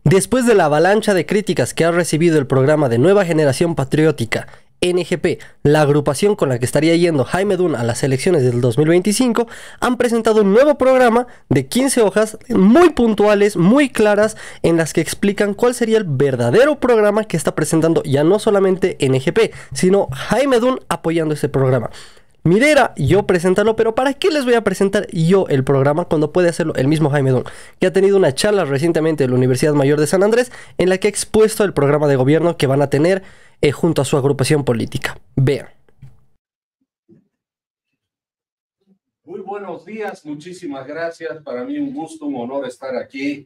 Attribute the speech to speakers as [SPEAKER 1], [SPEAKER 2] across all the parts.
[SPEAKER 1] Después de la avalancha de críticas que ha recibido el programa de Nueva Generación Patriótica, NGP, la agrupación con la que estaría yendo Jaime Dun a las elecciones del 2025, han presentado un nuevo programa de 15 hojas muy puntuales, muy claras, en las que explican cuál sería el verdadero programa que está presentando ya no solamente NGP, sino Jaime Dun apoyando ese programa. Mi idea era yo presentarlo, pero ¿para qué les voy a presentar yo el programa cuando puede hacerlo el mismo Jaime Dun, que ha tenido una charla recientemente en la Universidad Mayor de San Andrés en la que ha expuesto el programa de gobierno que van a tener junto a su agrupación política? Vean.
[SPEAKER 2] Muy buenos días, muchísimas gracias. Para mí un gusto, un honor estar aquí.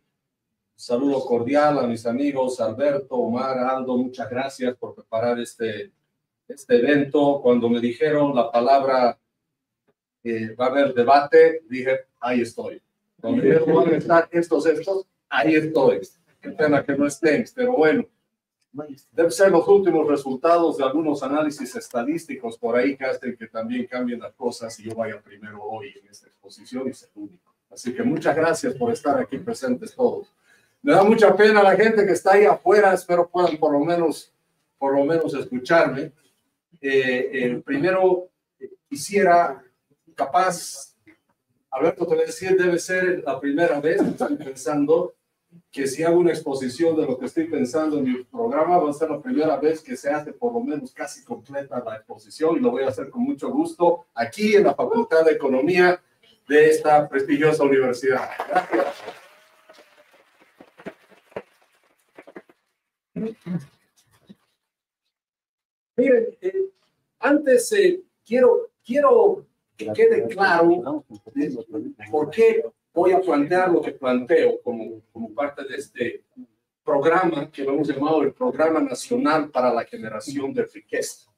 [SPEAKER 2] Saludo cordial a mis amigos Alberto, Omar, Aldo, muchas gracias por preparar este evento. Cuando me dijeron la palabra va a haber debate, dije, ahí estoy. Cuando me dijeron van a estar estos, ahí estoy. Qué pena que no estén, pero bueno. Deben ser los últimos resultados de algunos análisis estadísticos por ahí que hacen que también cambien las cosas y yo vaya primero hoy en esta exposición y ser único. Así que muchas gracias por estar aquí presentes todos. Me da mucha pena la gente que está ahí afuera, espero puedan por lo menos escucharme. Primero quisiera, capaz, Alberto te voy a decir, debe ser la primera vez que estoy pensando que si hago una exposición de lo que estoy pensando en mi programa, va a ser la primera vez que se hace por lo menos casi completa la exposición y lo voy a hacer con mucho gusto aquí en la Facultad de Economía de esta prestigiosa universidad. Gracias. Miren, antes quiero que quede claro por qué voy a plantear lo que planteo como parte de este programa que lo hemos llamado el Programa Nacional para la Generación de Riqueza.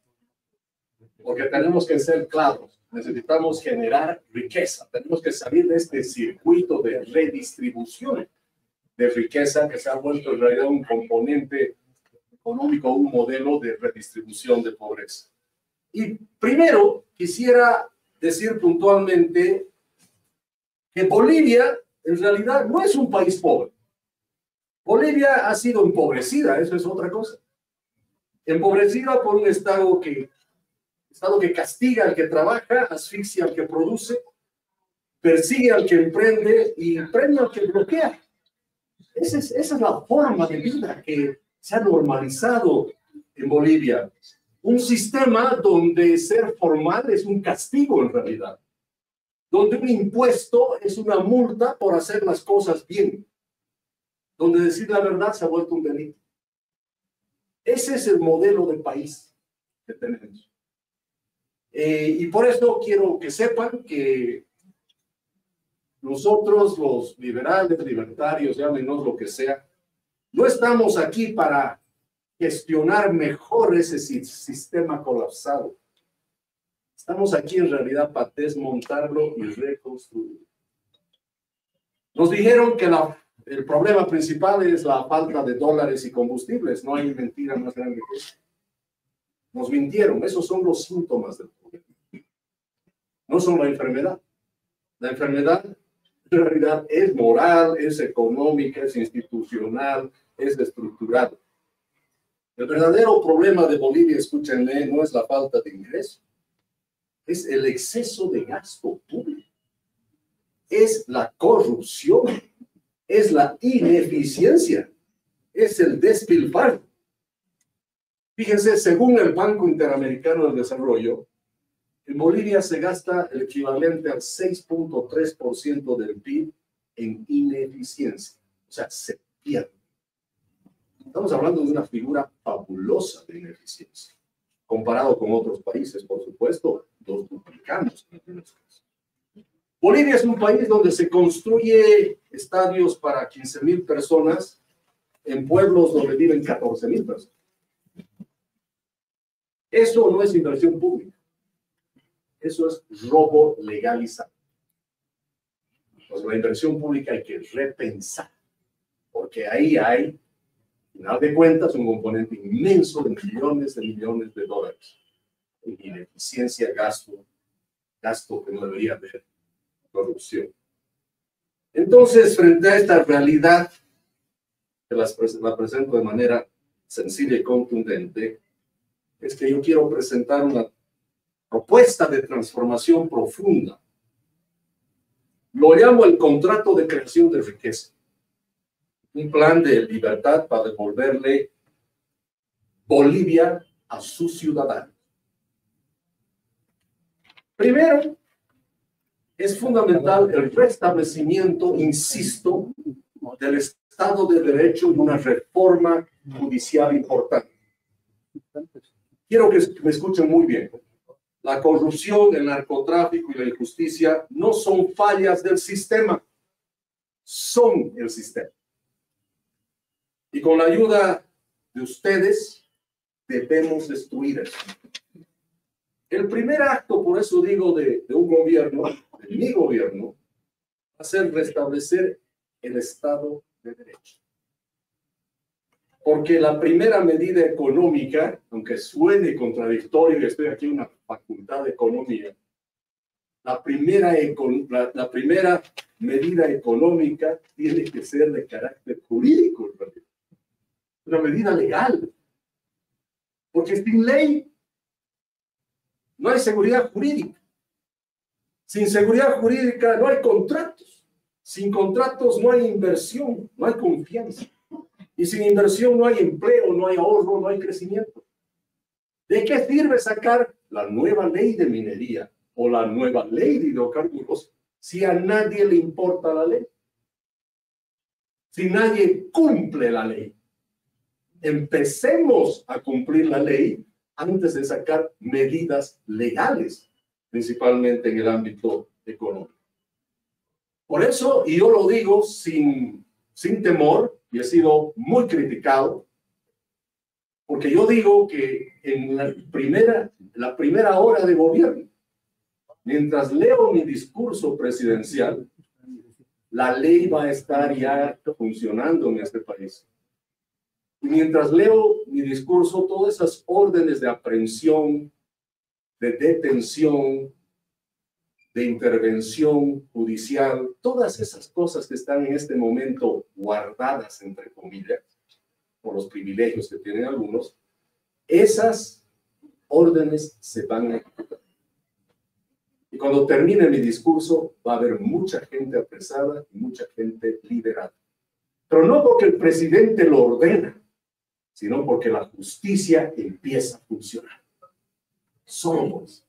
[SPEAKER 2] Porque tenemos que ser claros, necesitamos generar riqueza, tenemos que salir de este circuito de redistribución de riqueza que se ha vuelto en realidad un componente económico, un modelo de redistribución de pobreza. Y primero quisiera decir puntualmente que Bolivia en realidad no es un país pobre. Bolivia ha sido empobrecida, eso es otra cosa. Empobrecida por un Estado que castiga al que trabaja, asfixia al que produce, persigue al que emprende y premia al que bloquea. Esa es la forma de vida que se ha normalizado en Bolivia. Un sistema donde ser formal es un castigo en realidad. Donde un impuesto es una multa por hacer las cosas bien. Donde decir la verdad se ha vuelto un delito. Ese es el modelo de país que tenemos. Y por eso quiero que sepan que nosotros, los liberales, libertarios, llámenos lo que sea, no estamos aquí para gestionar mejor ese sistema colapsado. Estamos aquí en realidad para desmontarlo y reconstruirlo. Nos dijeron que el problema principal es la falta de dólares y combustibles. No hay mentira más grande que eso. Nos mintieron. Esos son los síntomas del problema. No son la enfermedad. La enfermedad en realidad es moral, es económica, es institucional, es estructural. El verdadero problema de Bolivia, escúchenme, no es la falta de ingreso. Es el exceso de gasto público, es la corrupción, es la ineficiencia, es el despilfarro. Fíjense, según el Banco Interamericano del Desarrollo, en Bolivia se gasta el equivalente al 6.3% del PIB en ineficiencia, o sea, se pierde. Estamos hablando de una figura fabulosa de ineficiencia. Comparado con otros países, por supuesto, los duplicamos en algunos casos. Bolivia es un país donde se construye estadios para 15,000 personas en pueblos donde viven 14,000 personas. Eso no es inversión pública. Eso es robo legalizado. Pues la inversión pública hay que repensar, porque ahí hay, al final de cuentas, un componente inmenso de millones de dólares en ineficiencia, gasto que no debería haber, corrupción. Entonces, frente a esta realidad que la presento de manera sencilla y contundente, es que yo quiero presentar una propuesta de transformación profunda. Lo llamo el contrato de creación de riqueza. Un plan de libertad para devolverle Bolivia a sus ciudadanos. Primero, es fundamental el restablecimiento, insisto, del Estado de Derecho y una reforma judicial importante. Quiero que me escuchen muy bien. La corrupción, el narcotráfico y la injusticia no son fallas del sistema, son el sistema. Y con la ayuda de ustedes, debemos destruir eso. El primer acto, por eso digo, de un gobierno, de mi gobierno, va a ser restablecer el Estado de Derecho. Porque la primera medida económica, aunque suene contradictorio, y estoy aquí en una facultad de economía, la primera medida económica tiene que ser de carácter jurídico, en realidad. Una medida legal. Porque sin ley no hay seguridad jurídica. Sin seguridad jurídica no hay contratos. Sin contratos no hay inversión, no hay confianza. Y sin inversión no hay empleo, no hay ahorro, no hay crecimiento. ¿De qué sirve sacar la nueva ley de minería o la nueva ley de hidrocarburos si a nadie le importa la ley? Si nadie cumple la ley. Empecemos a cumplir la ley antes de sacar medidas legales, principalmente en el ámbito económico. Por eso, y yo lo digo sin temor, y he sido muy criticado, porque yo digo que en la primera hora de gobierno, mientras leo mi discurso presidencial, la ley va a estar ya funcionando en este país. Y mientras leo mi discurso, todas esas órdenes de aprehensión, de detención, de intervención judicial, todas esas cosas que están en este momento guardadas, entre comillas, por los privilegios que tienen algunos, esas órdenes se van a ejecutar. Y cuando termine mi discurso, va a haber mucha gente apresada y mucha gente liberada. Pero no porque el presidente lo ordena, sino porque la justicia empieza a funcionar. Somos.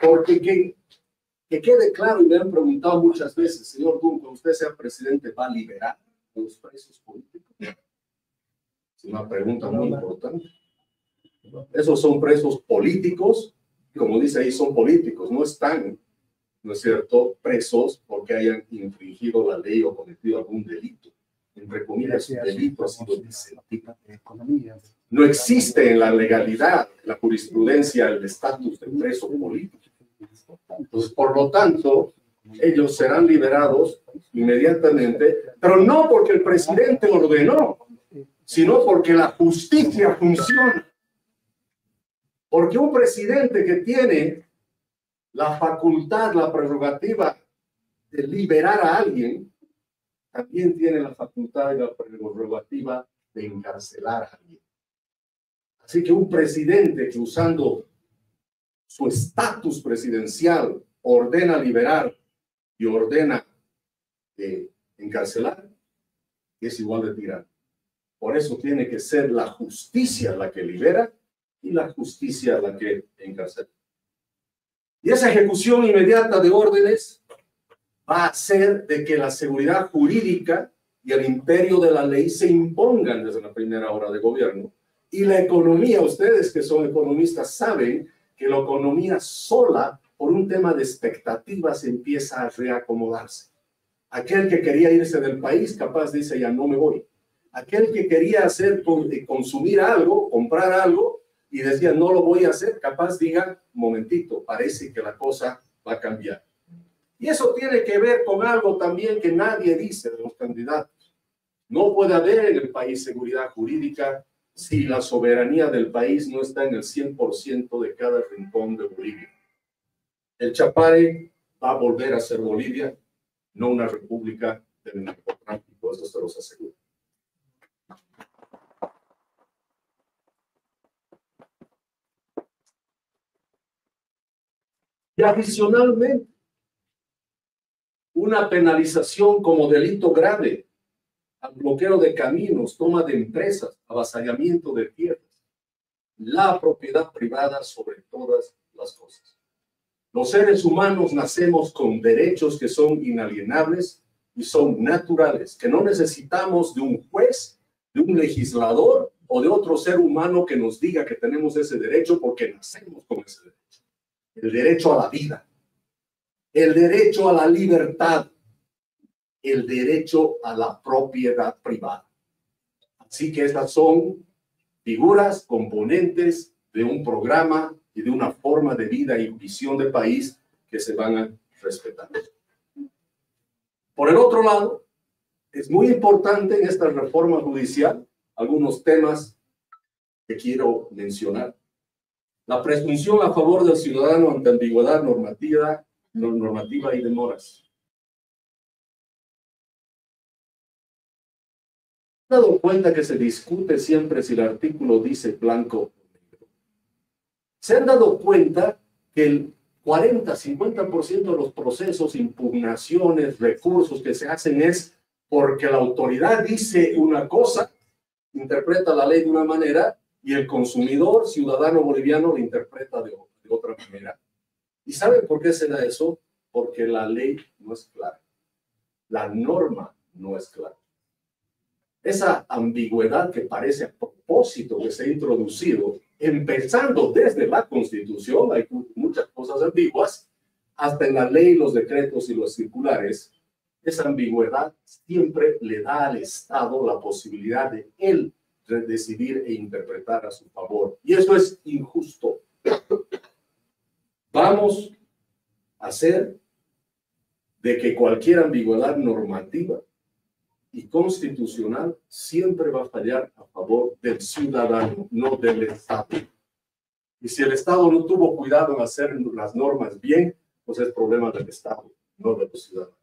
[SPEAKER 2] Porque que quede claro, y me han preguntado muchas veces, señor Dunn, cuando usted sea presidente, ¿va a liberar a los presos políticos? Es una pregunta muy importante. Esos son presos políticos, y como dice ahí, son políticos, no están, ¿no es cierto?, presos porque hayan infringido la ley o cometido algún delito. Entre comillas, delito ha sido disentido. No existe en la legalidad, la jurisprudencia, el estatus de preso político. Entonces, por lo tanto, ellos serán liberados inmediatamente, pero no porque el presidente ordenó, sino porque la justicia funciona. Porque un presidente que tiene la facultad, la prerrogativa de liberar a alguien, también tiene la facultad y la prerrogativa de encarcelar a alguien. Así que un presidente que usando su estatus presidencial ordena liberar y ordena encarcelar, es igual de tirano. Por eso tiene que ser la justicia la que libera y la justicia la que encarcela. Y esa ejecución inmediata de órdenes va a hacer de que la seguridad jurídica y el imperio de la ley se impongan desde la primera hora de gobierno. Y la economía, ustedes que son economistas saben que la economía sola, por un tema de expectativas, empieza a reacomodarse. Aquel que quería irse del país, capaz dice, ya no me voy. Aquel que quería consumir algo, comprar algo, y decía, no lo voy a hacer, capaz diga, un momentito, parece que la cosa va a cambiar. Y eso tiene que ver con algo también que nadie dice de los candidatos. No puede haber en el país seguridad jurídica si la soberanía del país no está en el 100% de cada rincón de Bolivia. El Chapare va a volver a ser Bolivia, no una república del narcotráfico, eso se los aseguro. Y adicionalmente, una penalización como delito grave al bloqueo de caminos, toma de empresas, avasallamiento de tierras, la propiedad privada sobre todas las cosas. Los seres humanos nacemos con derechos que son inalienables y son naturales, que no necesitamos de un juez, de un legislador o de otro ser humano que nos diga que tenemos ese derecho porque nacemos con ese derecho. El derecho a la vida, el derecho a la libertad, el derecho a la propiedad privada. Así que estas son figuras, componentes de un programa y de una forma de vida y visión de país que se van a respetar. Por el otro lado, es muy importante en esta reforma judicial algunos temas que quiero mencionar. La presunción a favor del ciudadano ante ambigüedad normativa y demoras. ¿Se han dado cuenta que se discute siempre si el artículo dice blanco o negro? ¿Se han dado cuenta que el 40-50% de los procesos, impugnaciones, recursos que se hacen es porque la autoridad dice una cosa, interpreta la ley de una manera, y el consumidor, ciudadano boliviano, lo interpreta de otra manera? ¿Y saben por qué se da eso? Porque la ley no es clara. La norma no es clara. Esa ambigüedad que parece a propósito que se ha introducido, empezando desde la Constitución, hay muchas cosas ambiguas, hasta en la ley, los decretos y los circulares, esa ambigüedad siempre le da al Estado la posibilidad de él decidir e interpretar a su favor. Y eso es injusto. Vamos a hacer de que cualquier ambigüedad normativa y constitucional siempre va a fallar a favor del ciudadano, no del Estado. Y si el Estado no tuvo cuidado en hacer las normas bien, pues es problema del Estado, no de los ciudadanos.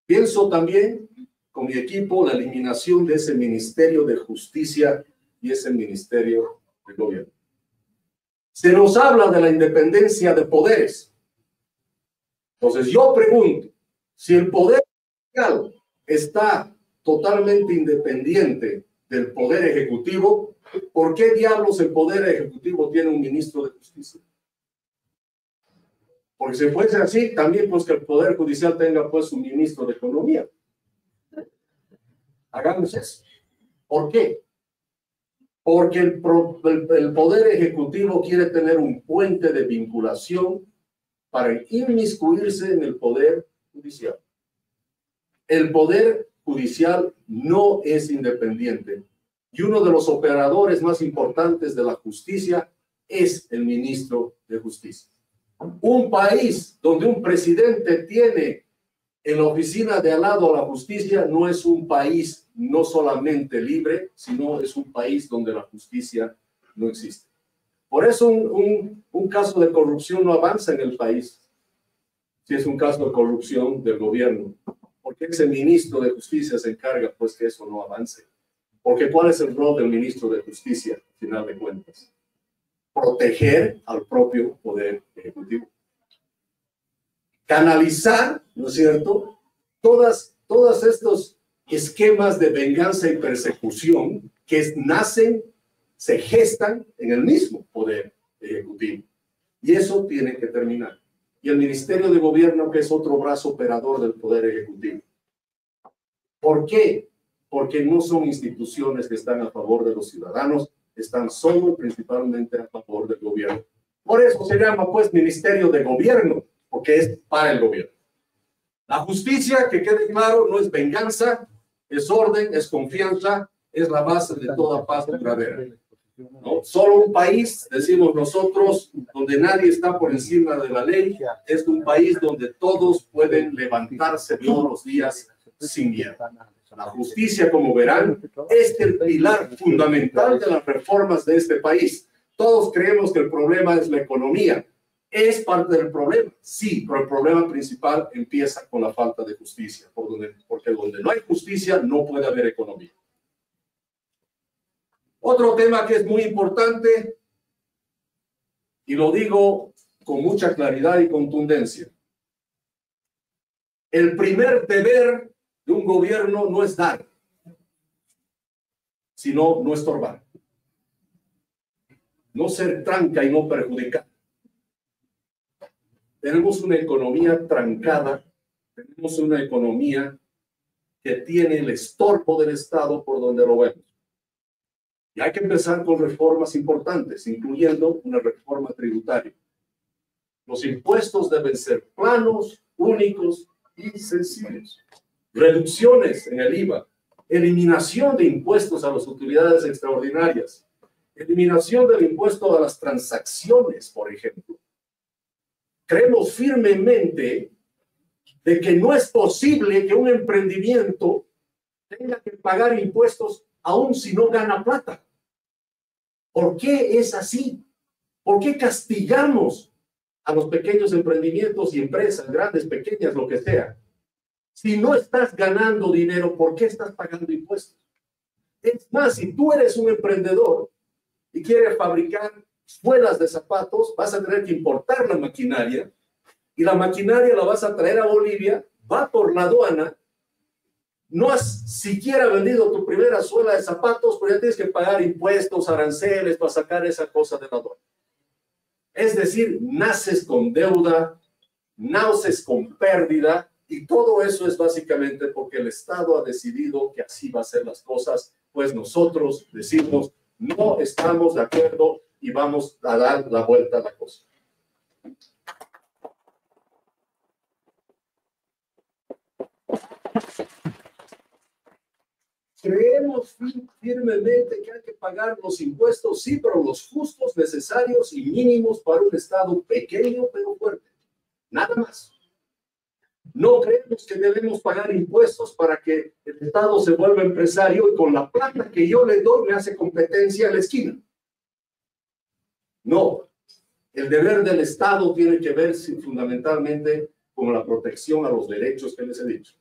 [SPEAKER 2] Pienso también con mi equipo la eliminación de ese Ministerio de Justicia y ese Ministerio de Gobierno. Se nos habla de la independencia de poderes. Entonces yo pregunto, si el poder judicial está totalmente independiente del poder ejecutivo, ¿por qué diablos el poder ejecutivo tiene un ministro de justicia? Porque si fuese así, también pues que el poder judicial tenga pues un ministro de economía. Hagamos eso. ¿Por qué? Porque el poder ejecutivo quiere tener un puente de vinculación para inmiscuirse en el poder judicial. El poder judicial no es independiente y uno de los operadores más importantes de la justicia es el ministro de Justicia. Un país donde un presidente tiene en la oficina de al lado a la justicia no es un país no solamente libre, sino es un país donde la justicia no existe. Por eso un caso de corrupción no avanza en el país, si es un caso de corrupción del gobierno. Porque ese ministro de Justicia se encarga pues que eso no avance. Porque ¿cuál es el rol del ministro de Justicia, al final de cuentas? Proteger al propio poder ejecutivo. Canalizar, ¿no es cierto?, todos estos esquemas de venganza y persecución que nacen, se gestan en el mismo poder ejecutivo. Y eso tiene que terminar. Y el Ministerio de Gobierno, que es otro brazo operador del poder ejecutivo. ¿Por qué? Porque no son instituciones que están a favor de los ciudadanos, están solo y principalmente a favor del gobierno. Por eso se llama pues Ministerio de Gobierno, porque es para el gobierno. La justicia, que quede claro, no es venganza, es orden, es confianza, es la base de toda paz duradera. ¿No? Solo un país, decimos nosotros, donde nadie está por encima de la ley, es un país donde todos pueden levantarse todos los días sin miedo. La justicia, como verán, es el pilar fundamental de las reformas de este país. Todos creemos que el problema es la economía, ¿Es parte del problema? Sí, pero el problema principal empieza con la falta de justicia, porque donde no hay justicia no puede haber economía. Otro tema que es muy importante, y lo digo con mucha claridad y contundencia. El primer deber de un gobierno no es dar, sino no estorbar. No ser tranca y no perjudicar. Tenemos una economía trancada, tenemos una economía que tiene el estorbo del Estado por donde lo vemos. Y hay que empezar con reformas importantes, incluyendo una reforma tributaria. Los impuestos deben ser planos, únicos y sencillos. Reducciones en el IVA, eliminación de impuestos a las utilidades extraordinarias, eliminación del impuesto a las transacciones, por ejemplo. Creemos firmemente de que no es posible que un emprendimiento tenga que pagar impuestos aun si no gana plata. ¿Por qué es así? ¿Por qué castigamos a los pequeños emprendimientos y empresas, grandes, pequeñas, lo que sea? Si no estás ganando dinero, ¿por qué estás pagando impuestos? Es más, si tú eres un emprendedor y quieres fabricar suelas de zapatos, vas a tener que importar la maquinaria y la maquinaria la vas a traer a Bolivia, va por la aduana. No has siquiera vendido tu primera suela de zapatos, pero ya tienes que pagar impuestos, aranceles para sacar esa cosa de la aduana. Es decir, naces con deuda, naces con pérdida, y todo eso es básicamente porque el Estado ha decidido que así va a ser las cosas, pues nosotros decimos, no estamos de acuerdo y vamos a dar la vuelta a la cosa. Creemos firmemente que hay que pagar los impuestos, sí, pero los justos, necesarios y mínimos para un Estado pequeño pero fuerte. Nada más. No creemos que debemos pagar impuestos para que el Estado se vuelva empresario y con la plata que yo le doy me hace competencia en la esquina. No. El deber del Estado tiene que ver fundamentalmente con la protección a los derechos que les he dicho.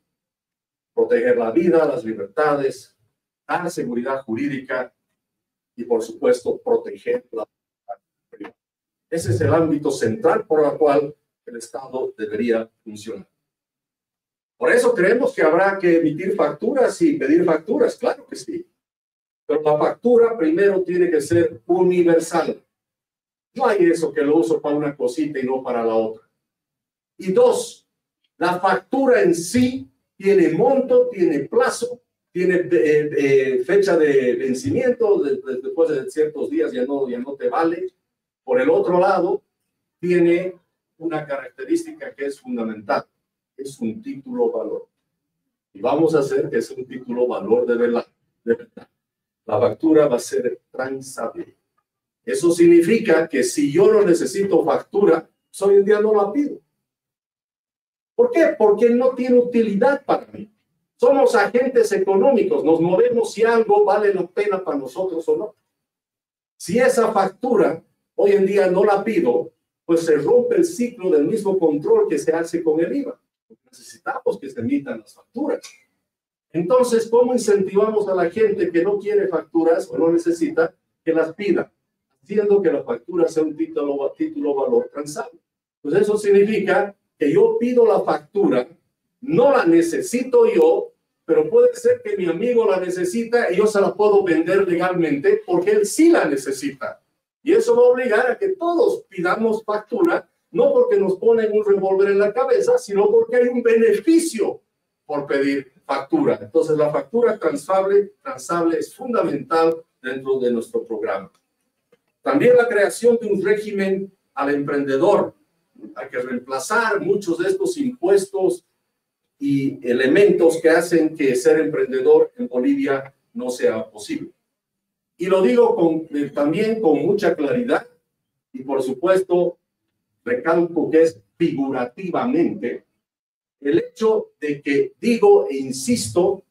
[SPEAKER 2] Proteger la vida, las libertades, dar seguridad jurídica y, por supuesto, proteger la privada. Ese es el ámbito central por el cual el Estado debería funcionar. Por eso creemos que habrá que emitir facturas y pedir facturas, claro que sí. Pero la factura primero tiene que ser universal. No hay eso que lo uso para una cosita y no para la otra. Y dos, la factura en sí tiene monto, tiene plazo, tiene fecha de vencimiento, después de ciertos días ya no te vale. Por el otro lado, tiene una característica que es fundamental, es un título valor. Y vamos a hacer que sea un título valor de verdad. La factura va a ser transable. Eso significa que si yo no necesito factura, hoy en día no la pido. ¿Por qué? Porque no tiene utilidad para mí. Somos agentes económicos, nos movemos si algo vale la pena para nosotros o no. Si esa factura hoy en día no la pido, pues se rompe el ciclo del mismo control que se hace con el IVA. Necesitamos que se emitan las facturas. Entonces, ¿cómo incentivamos a la gente que no quiere facturas o no necesita que las pida? Haciendo que la factura sea un título valor transable. Pues eso significa que yo pido la factura, no la necesito yo, pero puede ser que mi amigo la necesita y yo se la puedo vender legalmente porque él sí la necesita. Y eso va a obligar a que todos pidamos factura, no porque nos ponen un revólver en la cabeza, sino porque hay un beneficio por pedir factura. Entonces, la factura transable es fundamental dentro de nuestro programa. También la creación de un régimen al emprendedor. Hay que reemplazar muchos de estos impuestos y elementos que hacen que ser emprendedor en Bolivia no sea posible. Y lo digo también con mucha claridad y, por supuesto, recalco que es figurativamente el hecho de que digo e insisto,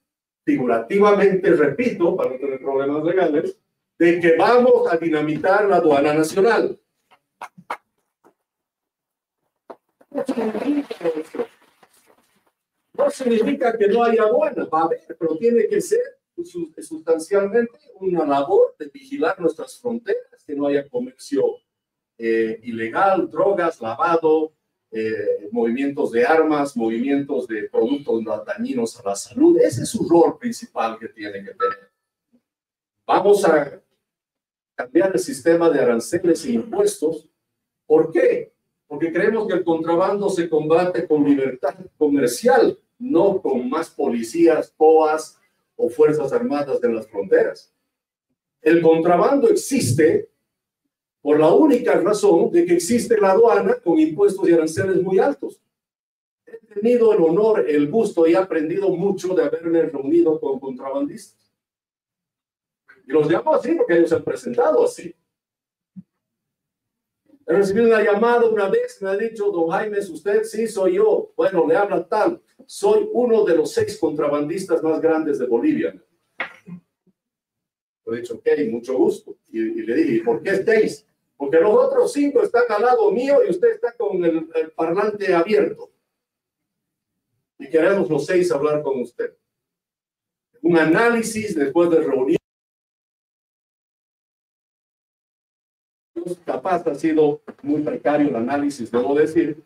[SPEAKER 2] figurativamente repito, para no tener problemas legales, de que vamos a dinamitar la aduana nacional. No significa eso. No significa que no haya aduana, va a haber, pero tiene que ser sustancialmente una labor de vigilar nuestras fronteras, que no haya comercio ilegal, drogas, lavado, movimientos de armas, movimientos de productos dañinos a la salud. Ese es su rol principal que tiene que tener. Vamos a cambiar el sistema de aranceles e impuestos. ¿Por qué? Porque creemos que el contrabando se combate con libertad comercial, no con más policías, POAs o fuerzas armadas de las fronteras. El contrabando existe por la única razón de que existe la aduana con impuestos y aranceles muy altos. He tenido el honor, el gusto y he aprendido mucho de haberme reunido con contrabandistas. Y los llamo así porque ellos se han presentado así. He recibido una llamada una vez, me ha dicho, don Jaime, ¿es usted? Sí, soy yo. Bueno, le habla tal. Soy uno de los 6 contrabandistas más grandes de Bolivia. Le he dicho, ok, mucho gusto. Y le dije, ¿por qué 6? Porque los otros 5 están al lado mío y usted está con el parlante abierto. Y queremos los 6 hablar con usted. Un análisis después de reunir. Capaz ha sido muy precario el análisis, debo decir.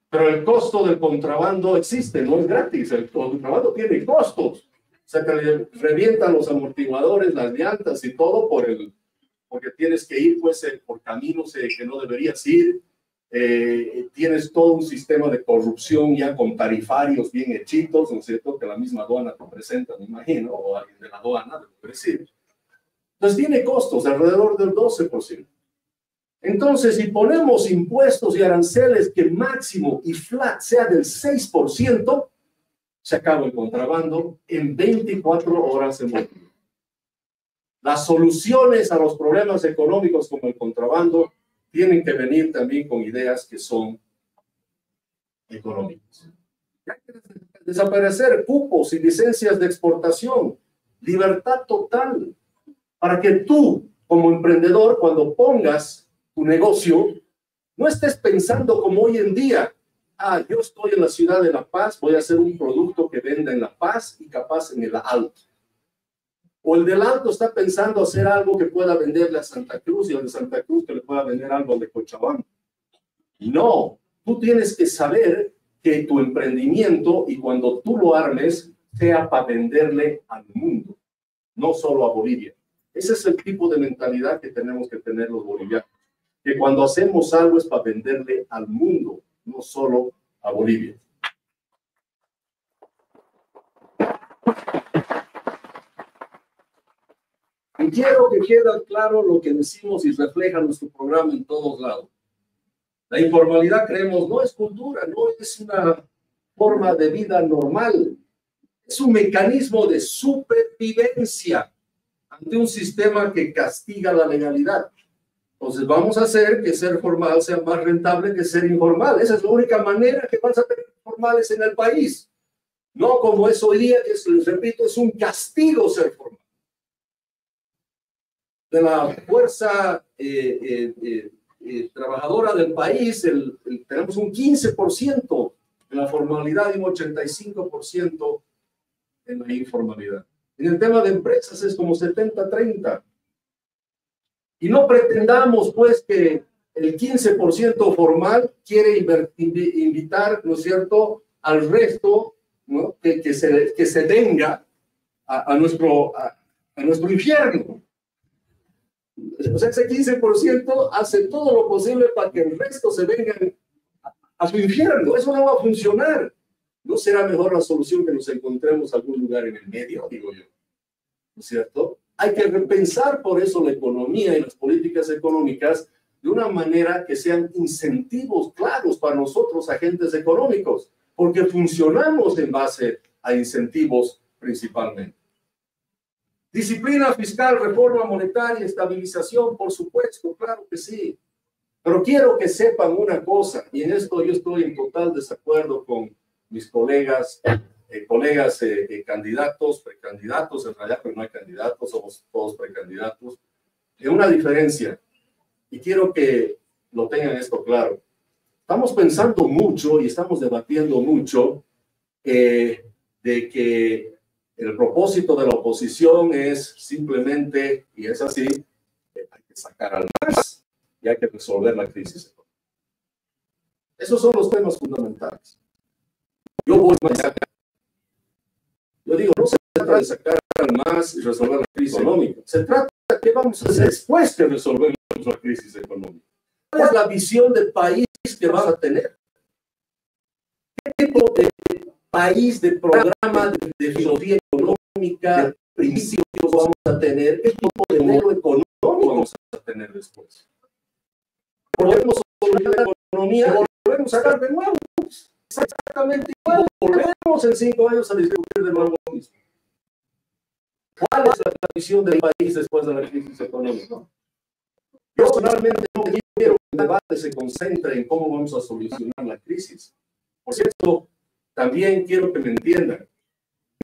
[SPEAKER 2] Pero el costo del contrabando existe, no es gratis. El contrabando tiene costos. O sea, que le revientan los amortiguadores, las llantas y todo porque tienes que ir pues, por caminos que no deberías ir. Tienes todo un sistema de corrupción ya con tarifarios bien hechitos, ¿no es cierto? Que la misma aduana te presenta, me imagino, o alguien de la aduana debe decir. Entonces tiene costos alrededor del 12%. Entonces, si ponemos impuestos y aranceles que máximo y flat sea del 6%, se acaba el contrabando en 24 horas en Bolivia. Las soluciones a los problemas económicos como el contrabando tienen que venir también con ideas que son económicas. Hay que desaparecer cupos y licencias de exportación, libertad total, para que tú, como emprendedor, cuando pongas tu negocio, no estés pensando como hoy en día, yo estoy en la ciudad de La Paz, voy a hacer un producto que venda en La Paz y capaz en el Alto. O el del Alto está pensando hacer algo que pueda venderle a Santa Cruz y el de Santa Cruz que le pueda vender algo de Cochabamba. No, tú tienes que saber que tu emprendimiento y cuando tú lo armes sea para venderle al mundo, no solo a Bolivia. Ese es el tipo de mentalidad que tenemos que tener los bolivianos, que cuando hacemos algo es para venderle al mundo, no solo a Bolivia. Y quiero que quede claro lo que decimos y refleja nuestro programa en todos lados. La informalidad, creemos, no es cultura, no es una forma de vida normal. Es un mecanismo de supervivencia ante un sistema que castiga la legalidad. Entonces vamos a hacer que ser formal sea más rentable que ser informal. Esa es la única manera que vas a tener formales en el país. No como es hoy día, que les repito, es un castigo ser formal. De la fuerza trabajadora del país, tenemos un 15% en la formalidad y un 85% en la informalidad. En el tema de empresas es como 70-30. Y no pretendamos, pues, que el 15% formal quiere invitar, ¿no es cierto?, al resto, ¿no?, que se venga a nuestro infierno. O sea, ese 15% hace todo lo posible para que el resto se vengan a su infierno. Eso no va a funcionar. ¿No será mejor la solución que nos encontremos algún lugar en el medio, digo yo? ¿No es cierto? Hay que repensar por eso la economía y las políticas económicas de una manera que sean incentivos claros para nosotros, agentes económicos, porque funcionamos en base a incentivos principalmente. Disciplina fiscal, reforma monetaria, estabilización, por supuesto, claro que sí. Pero quiero que sepan una cosa, y en esto yo estoy en total desacuerdo con mis colegas, candidatos, precandidatos, en realidad, pero no hay candidatos, somos todos precandidatos. Hay una diferencia, y quiero que lo tengan esto claro. estamos pensando mucho y estamos debatiendo mucho de que el propósito de la oposición es simplemente, y es así, hay que sacar al MAS y hay que resolver la crisis económica. Esos son los temas fundamentales. Yo voy más allá. Yo digo, no se trata de sacar al MAS y resolver la crisis económica. Se trata de qué vamos a hacer después de resolver la crisis económica. ¿Cuál es la visión de país que vas a tener? ¿Qué tipo de país, de programa, de filosofía económica, de principios vamos a tener? ¿Qué tipo de modelo económico vamos a tener después? Volvemos a solucionar la economía, volvemos a sacar de nuevo. Exactamente igual. Volvemos en 5 años a discutir de nuevo lo mismo. ¿Cuál es la visión del país después de la crisis económica? Yo personalmente no quiero que el debate se concentre en cómo vamos a solucionar la crisis. Por cierto, también quiero que me entiendan.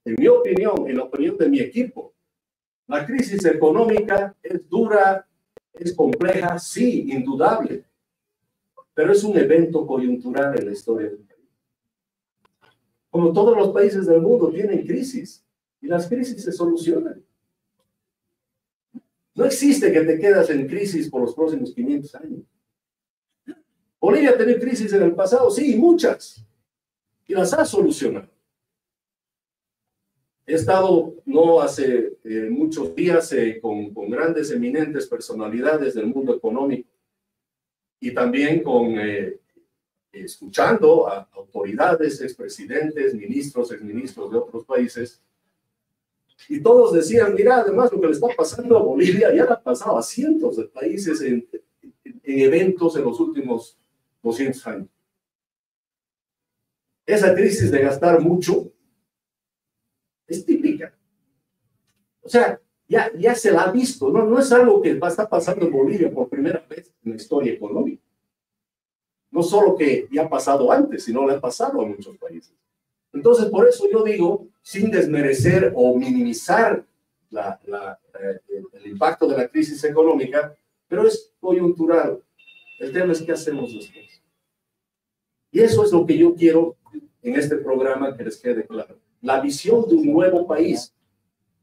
[SPEAKER 2] En mi opinión, en la opinión de mi equipo, la crisis económica es dura, es compleja, sí, indudable, pero es un evento coyuntural en la historia del país. Como todos los países del mundo tienen crisis, y las crisis se solucionan. No existe que te quedas en crisis por los próximos 500 años. Bolivia ha tenido crisis en el pasado, sí, muchas, y las ha solucionado. He estado no hace muchos días con grandes, eminentes personalidades del mundo económico y también escuchando a autoridades, expresidentes, ministros, exministros de otros países, y todos decían, mira, además lo que le está pasando a Bolivia ya le ha pasado a cientos de países en eventos en los últimos 200 años. Esa crisis de gastar mucho es típica. O sea, ya se la ha visto, no es algo que está pasando en Bolivia por primera vez en la historia económica. No solo que ya ha pasado antes, sino le ha pasado a muchos países. Entonces, por eso yo digo, sin desmerecer o minimizar el impacto de la crisis económica, pero es coyuntural. El tema es qué hacemos después. Y eso es lo que yo quiero en este programa que les quede claro. La visión de un nuevo país.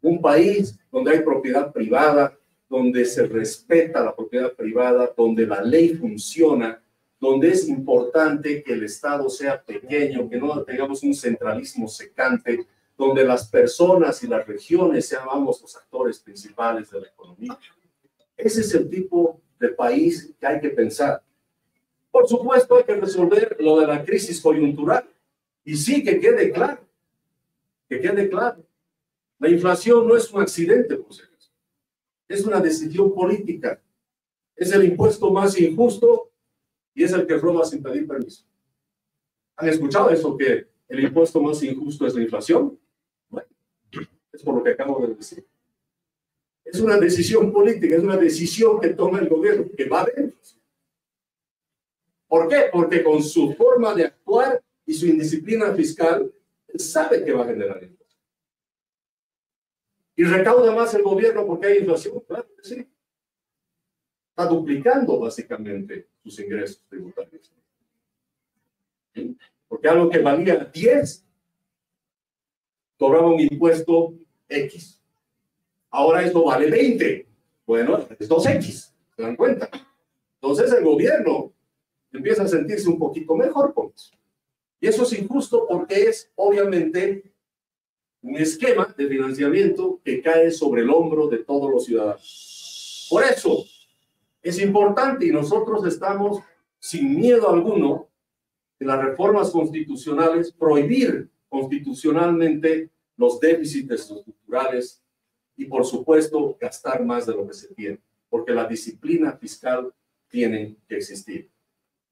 [SPEAKER 2] Un país donde hay propiedad privada, donde se respeta la propiedad privada, donde la ley funciona, donde es importante que el Estado sea pequeño, que no tengamos un centralismo secante, donde las personas y las regiones seamos los actores principales de la economía. Ese es el tipo de país que hay que pensar. Por supuesto, hay que resolver lo de la crisis coyuntural. Y sí, que quede claro. Que quede claro. La inflación no es un accidente, por si acaso. Es una decisión política. Es el impuesto más injusto y es el que roba sin pedir permiso. ¿Han escuchado eso, que el impuesto más injusto es la inflación? Bueno, es por lo que acabo de decir. Es una decisión política, es una decisión que toma el gobierno, que va a haber inflación. ¿Por qué? Porque con su forma de actuar y su indisciplina fiscal, él sabe que va a generar inflación. ¿Y recauda más el gobierno porque hay inflación? Claro que sí. Está duplicando básicamente sus ingresos tributarios. ¿Sí? Porque algo que valía 10, cobraba un impuesto X. Ahora esto vale 20. Bueno, es 2X. ¿Se dan cuenta? Entonces el gobierno empieza a sentirse un poquito mejor con eso. Y eso es injusto porque es obviamente un esquema de financiamiento que cae sobre el hombro de todos los ciudadanos. Por eso es importante, y nosotros estamos sin miedo alguno en las reformas constitucionales, prohibir constitucionalmente los déficits estructurales y, por supuesto, gastar más de lo que se tiene, porque la disciplina fiscal tiene que existir.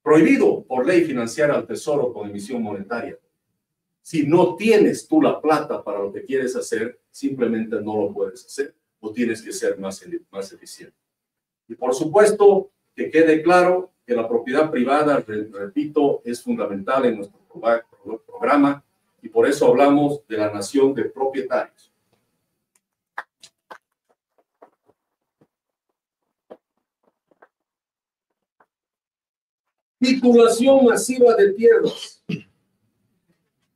[SPEAKER 2] Prohibido por ley financiar al Tesoro con emisión monetaria. Si no tienes tú la plata para lo que quieres hacer, simplemente no lo puedes hacer o tienes que ser más eficiente. Y por supuesto, que quede claro que la propiedad privada, repito, es fundamental en nuestro programa y por eso hablamos de la nación de propietarios. Titulación masiva de tierras,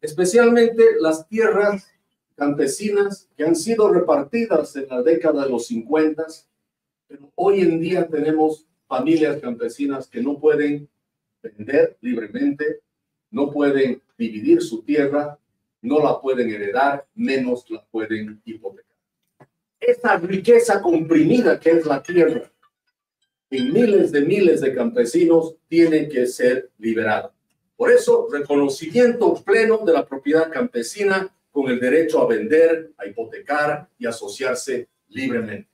[SPEAKER 2] especialmente las tierras campesinas que han sido repartidas en la década de los 50, pero hoy en día tenemos familias campesinas que no pueden vender libremente, no pueden dividir su tierra, no la pueden heredar, menos la pueden hipotecar. Esa riqueza comprimida que es la tierra en miles de campesinos tiene que ser liberada. Por eso, reconocimiento pleno de la propiedad campesina con el derecho a vender, a hipotecar y asociarse libremente.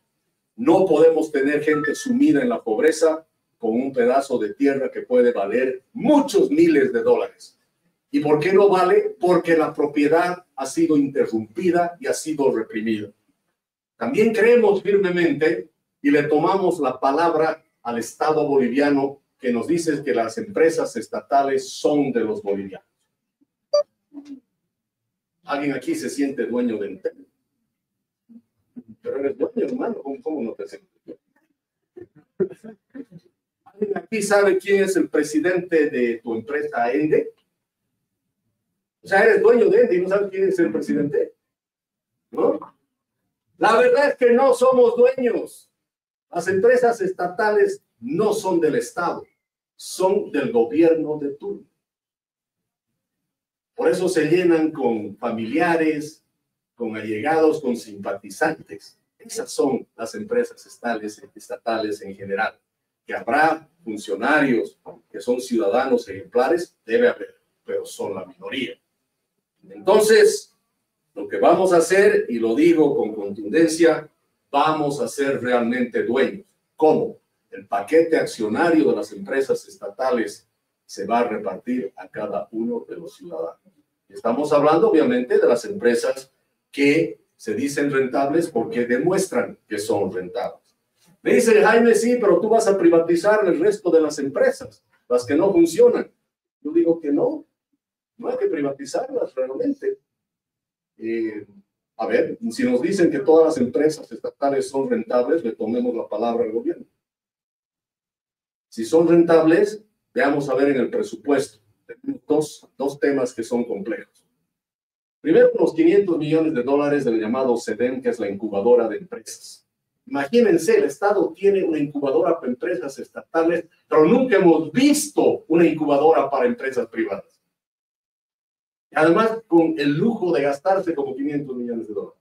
[SPEAKER 2] No podemos tener gente sumida en la pobreza con un pedazo de tierra que puede valer muchos miles de dólares. ¿Y por qué no vale? Porque la propiedad ha sido interrumpida y ha sido reprimida. También creemos firmemente y le tomamos la palabra al Estado boliviano que nos dice que las empresas estatales son de los bolivianos. ¿Alguien aquí se siente dueño de Entel? Pero eres dueño, hermano, ¿cómo no te sientes? ¿Alguien aquí sabe quién es el presidente de tu empresa Ende? O sea, eres dueño de Ende y no sabes quién es el presidente, ¿no? La verdad es que no somos dueños. Las empresas estatales no son del Estado, son del gobierno de turno. Por eso se llenan con familiares, con allegados, con simpatizantes. Esas son las empresas estatales en general. Que habrá funcionarios que son ciudadanos ejemplares, debe haber, pero son la minoría. Entonces, lo que vamos a hacer, y lo digo con contundencia, vamos a ser realmente dueños. ¿Cómo? El paquete accionario de las empresas estatales se va a repartir a cada uno de los ciudadanos. Estamos hablando, obviamente, de las empresas que se dicen rentables porque demuestran que son rentables. Me dice Jaime, sí, pero tú vas a privatizar el resto de las empresas, las que no funcionan. Yo digo que no hay que privatizarlas realmente. A ver, si nos dicen que todas las empresas estatales son rentables, le tomemos la palabra al gobierno. Si son rentables, veamos a ver en el presupuesto. Tenemos dos temas que son complejos. Primero, unos 500 millones de dólares del llamado SEDEN, que es la incubadora de empresas. Imagínense, el Estado tiene una incubadora para empresas estatales, pero nunca hemos visto una incubadora para empresas privadas. Además, con el lujo de gastarse como 500 millones de dólares.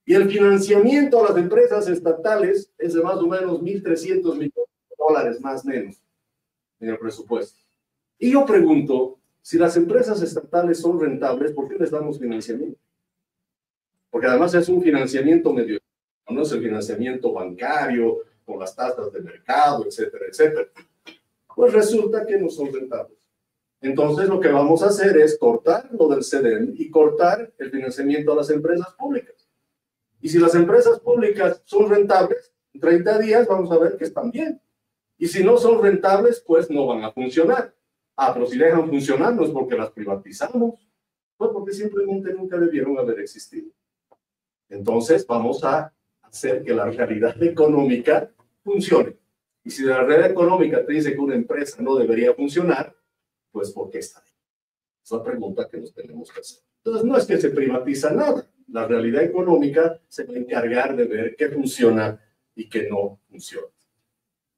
[SPEAKER 2] Y el financiamiento a las empresas estatales es de más o menos 1.300 millones de dólares, más o menos, en el presupuesto. Y yo pregunto, si las empresas estatales son rentables, ¿por qué les damos financiamiento? Porque además es un financiamiento medio, no es el financiamiento bancario, con las tasas de mercado, etcétera, etcétera. Pues resulta que no son rentables. Entonces lo que vamos a hacer es cortar lo del SEDEN y cortar el financiamiento a las empresas públicas. Y si las empresas públicas son rentables, en 30 días vamos a ver que están bien. Y si no son rentables, pues no van a funcionar. Pero si dejan funcionar no es porque las privatizamos, pues porque simplemente nunca debieron haber existido. Entonces vamos a hacer que la realidad económica funcione. Y si la realidad económica te dice que una empresa no debería funcionar, pues ¿por qué está ahí? Es la pregunta que nos tenemos que hacer. Entonces no es que se privatiza nada. La realidad económica se va a encargar de ver qué funciona y qué no funciona.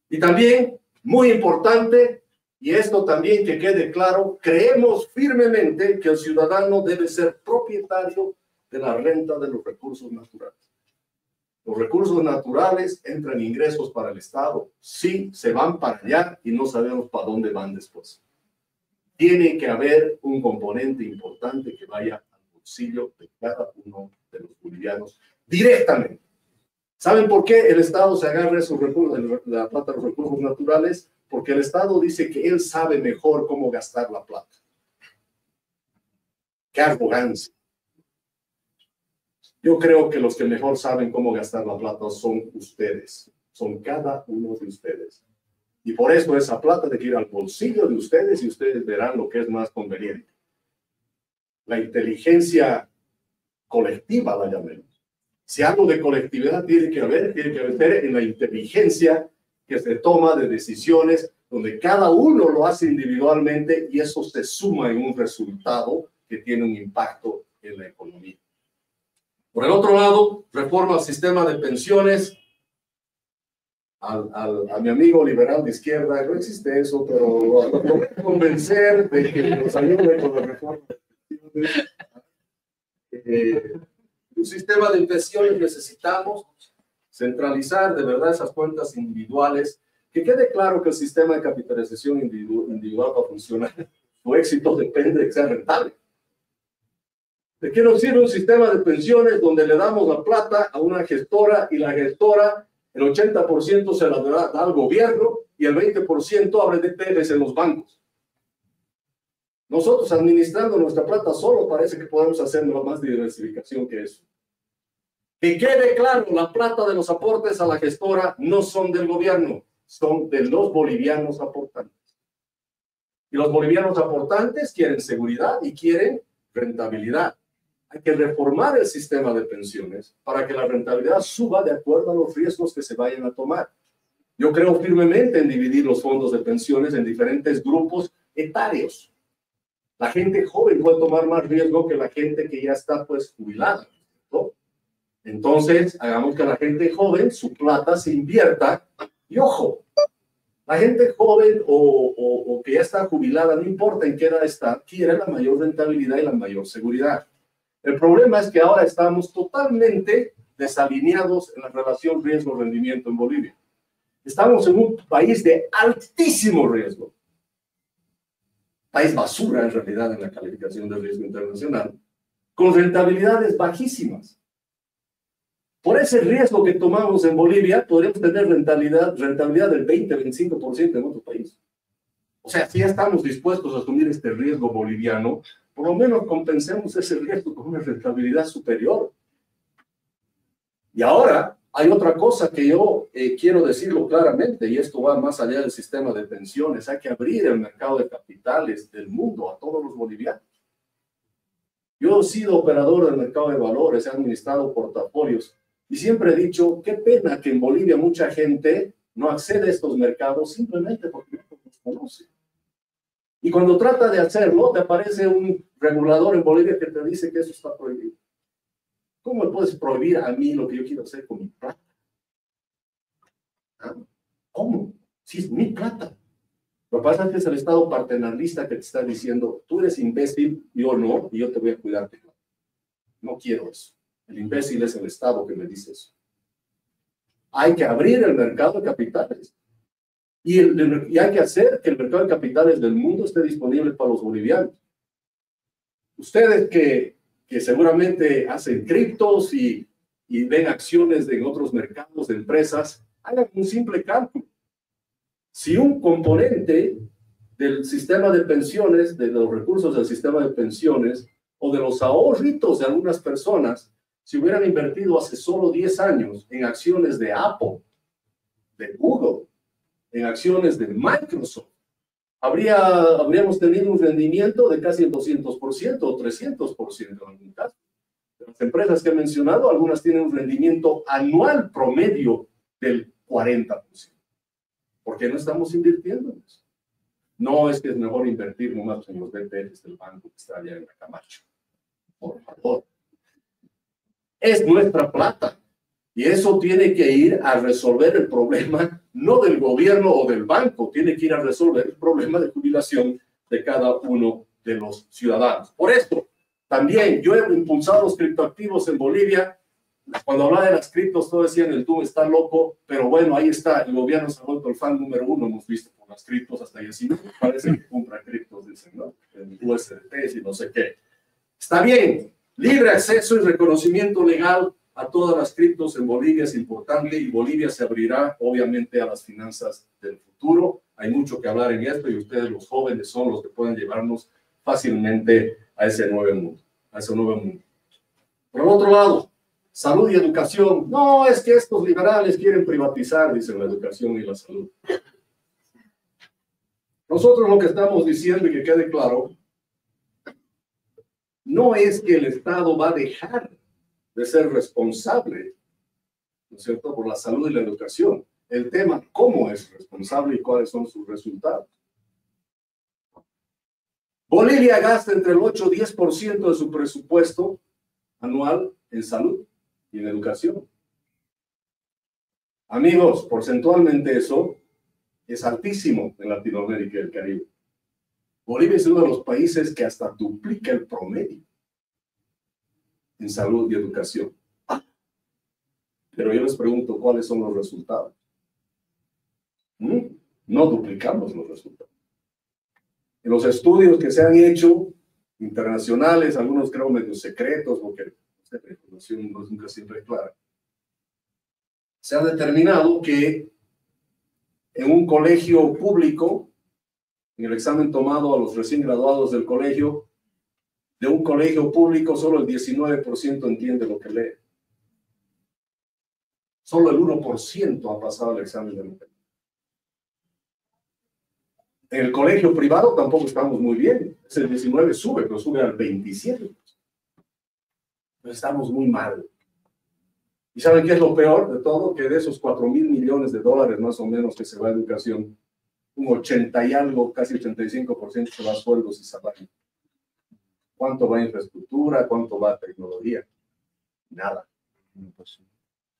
[SPEAKER 2] Y también, muy importante, y esto también que quede claro, creemos firmemente que el ciudadano debe ser propietario de la renta de los recursos naturales. Los recursos naturales entran ingresos para el Estado, sí, se van para allá y no sabemos para dónde van después. Tiene que haber un componente importante que vaya al bolsillo de cada uno de los bolivianos directamente. ¿Saben por qué el Estado se agarra esos recursos, la plata de los recursos naturales? Porque el Estado dice que él sabe mejor cómo gastar la plata. ¡Qué arrogancia! Yo creo que los que mejor saben cómo gastar la plata son ustedes, son cada uno de ustedes. Y por eso esa plata debe ir al bolsillo de ustedes y ustedes verán lo que es más conveniente. La inteligencia colectiva la llamemos. Si algo de colectividad tiene que haber en la inteligencia que se toma de decisiones donde cada uno lo hace individualmente y eso se suma en un resultado que tiene un impacto en la economía. Por el otro lado, reforma al sistema de pensiones. A mi amigo liberal de izquierda, no existe eso, pero lo voy a convencer de que nos ayude con la reforma de pensiones. Un sistema de pensiones necesitamos centralizar de verdad esas cuentas individuales, que quede claro que el sistema de capitalización individual va a funcionar. Su éxito depende de que sea rentable. ¿De qué nos sirve un sistema de pensiones donde le damos la plata a una gestora y la gestora el 80% se la da al gobierno y el 20% abre DPRs en los bancos? Nosotros administrando nuestra plata solo parece que podemos hacer más diversificación que eso. Que quede claro, la plata de los aportes a la gestora no son del gobierno, son de los bolivianos aportantes. Y los bolivianos aportantes quieren seguridad y quieren rentabilidad. Hay que reformar el sistema de pensiones para que la rentabilidad suba de acuerdo a los riesgos que se vayan a tomar. Yo creo firmemente en dividir los fondos de pensiones en diferentes grupos etarios. La gente joven puede tomar más riesgo que la gente que ya está pues jubilada, ¿no? Entonces, hagamos que la gente joven, su plata se invierta. Y ojo, la gente joven o que ya está jubilada, no importa en qué edad está, quiere la mayor rentabilidad y la mayor seguridad. El problema es que ahora estamos totalmente desalineados en la relación riesgo-rendimiento en Bolivia. Estamos en un país de altísimo riesgo. País basura en realidad en la calificación de riesgo internacional, con rentabilidades bajísimas. Por ese riesgo que tomamos en Bolivia, podríamos tener rentabilidad del 20-25% en otro país. O sea, si ya estamos dispuestos a asumir este riesgo boliviano, por lo menos compensemos ese riesgo con una rentabilidad superior. Y ahora hay otra cosa que yo quiero decirlo claramente, y esto va más allá del sistema de pensiones. Hay que abrir el mercado de capitales del mundo a todos los bolivianos. Yo he sido operador del mercado de valores, he administrado portafolios, y siempre he dicho, qué pena que en Bolivia mucha gente no accede a estos mercados simplemente porque no los conoce. Y cuando trata de hacerlo, te aparece un regulador en Bolivia que te dice que eso está prohibido. ¿Cómo me puedes prohibir a mí lo que yo quiero hacer con mi plata? ¿Ah? ¿Cómo? Si es mi plata. Lo que pasa es que es el Estado paternalista que te está diciendo, tú eres imbécil, yo no, y yo te voy a cuidar. No quiero eso. El imbécil es el Estado que me dice eso. Hay que abrir el mercado de capitales. Y hay que hacer que el mercado de capitales del mundo esté disponible para los bolivianos. Ustedes que seguramente hacen criptos y ven acciones en otros mercados de empresas, hagan un simple cálculo. Si un componente del sistema de pensiones, de los recursos del sistema de pensiones, o de los ahorritos de algunas personas, si hubieran invertido hace solo 10 años en acciones de Apple, de Google, en acciones de Microsoft, habríamos tenido un rendimiento de casi el 200% o 300% en algún caso. De las empresas que he mencionado, algunas tienen un rendimiento anual promedio del 40%. ¿Por qué no estamos invirtiendo en eso? No es que es mejor invertir nomás en los BTFs del banco que está allá en la Camacho. Por favor. Es nuestra plata. Y eso tiene que ir a resolver el problema, no del gobierno o del banco, tiene que ir a resolver el problema de jubilación de cada uno de los ciudadanos. Por esto, también yo he impulsado los criptoactivos en Bolivia. Cuando hablaba de las criptos, todos decían, el tú está loco, pero bueno, ahí está, el gobierno se ha vuelto el fan número uno, hemos visto por las criptos hasta ahí así, parece que compra criptos, dicen, ¿no? En USDT y no sé qué. Está bien, libre acceso y reconocimiento legal a todas las criptos en Bolivia es importante y Bolivia se abrirá, obviamente, a las finanzas del futuro. Hay mucho que hablar en esto y ustedes, los jóvenes, son los que pueden llevarnos fácilmente a ese nuevo mundo, Por el otro lado, salud y educación. No, es que estos liberales quieren privatizar, dicen, la educación y la salud. Nosotros lo que estamos diciendo, y que quede claro, no es que el Estado va a dejar de ser responsable, ¿no es cierto?, por la salud y la educación. el tema cómo es responsable y cuáles son sus resultados. Bolivia gasta entre el 8 y 10% de su presupuesto anual en salud y en educación. Amigos, porcentualmente eso es altísimo en Latinoamérica y el Caribe. Bolivia es uno de los países que hasta duplica el promedio en salud y educación. Pero yo les pregunto, ¿cuáles son los resultados? No duplicamos los resultados. En los estudios que se han hecho internacionales, algunos creo medio secretos, porque la información no es nunca siempre clara, se ha determinado que en un colegio público, en el examen tomado a los recién graduados del colegio, de un colegio público solo el 19% entiende lo que lee. Solo el 1% ha pasado el examen de matemáticas. En el colegio privado tampoco estamos muy bien. Ese 19 sube, pero sube al 27%. Pero estamos muy mal. ¿Y saben qué es lo peor de todo? Que de esos 4.000 millones de dólares más o menos que se va a educación, un 80 y algo, casi 85% se va a sueldos y salarios. ¿Cuánto va a infraestructura? ¿Cuánto va a tecnología? Nada.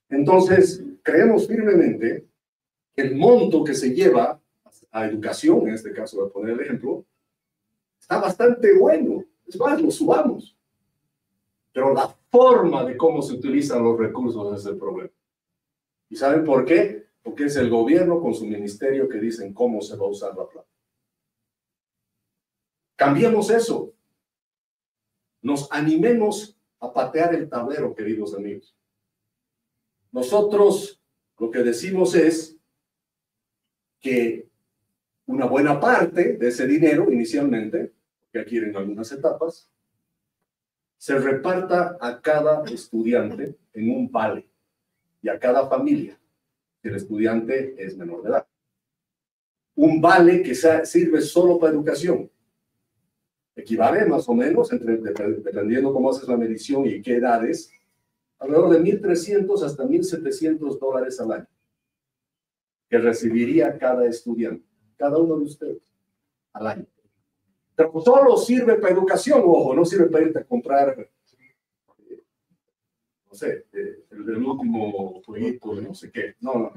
[SPEAKER 2] Entonces, creemos firmemente que el monto que se lleva a educación, en este caso voy a poner el ejemplo, está bastante bueno. Es más, lo subamos. Pero la forma de cómo se utilizan los recursos es el problema. ¿Y saben por qué? Porque es el gobierno con su ministerio que dicen cómo se va a usar la plata. Cambiemos eso. Nos animemos a patear el tablero, queridos amigos. Nosotros lo que decimos es que una buena parte de ese dinero inicialmente, que adquieren algunas etapas, se reparta a cada estudiante en un vale y a cada familia, si el estudiante es menor de edad. Un vale que sirve solo para educación. Equivale más o menos, dependiendo cómo haces la medición y qué edades, alrededor de $1.300 hasta $1.700 al año, que recibiría cada estudiante, cada uno de ustedes, al año. Pero solo sirve para educación, ojo, no sirve para irte a comprar, no sé, el último jueguito, no sé qué. No.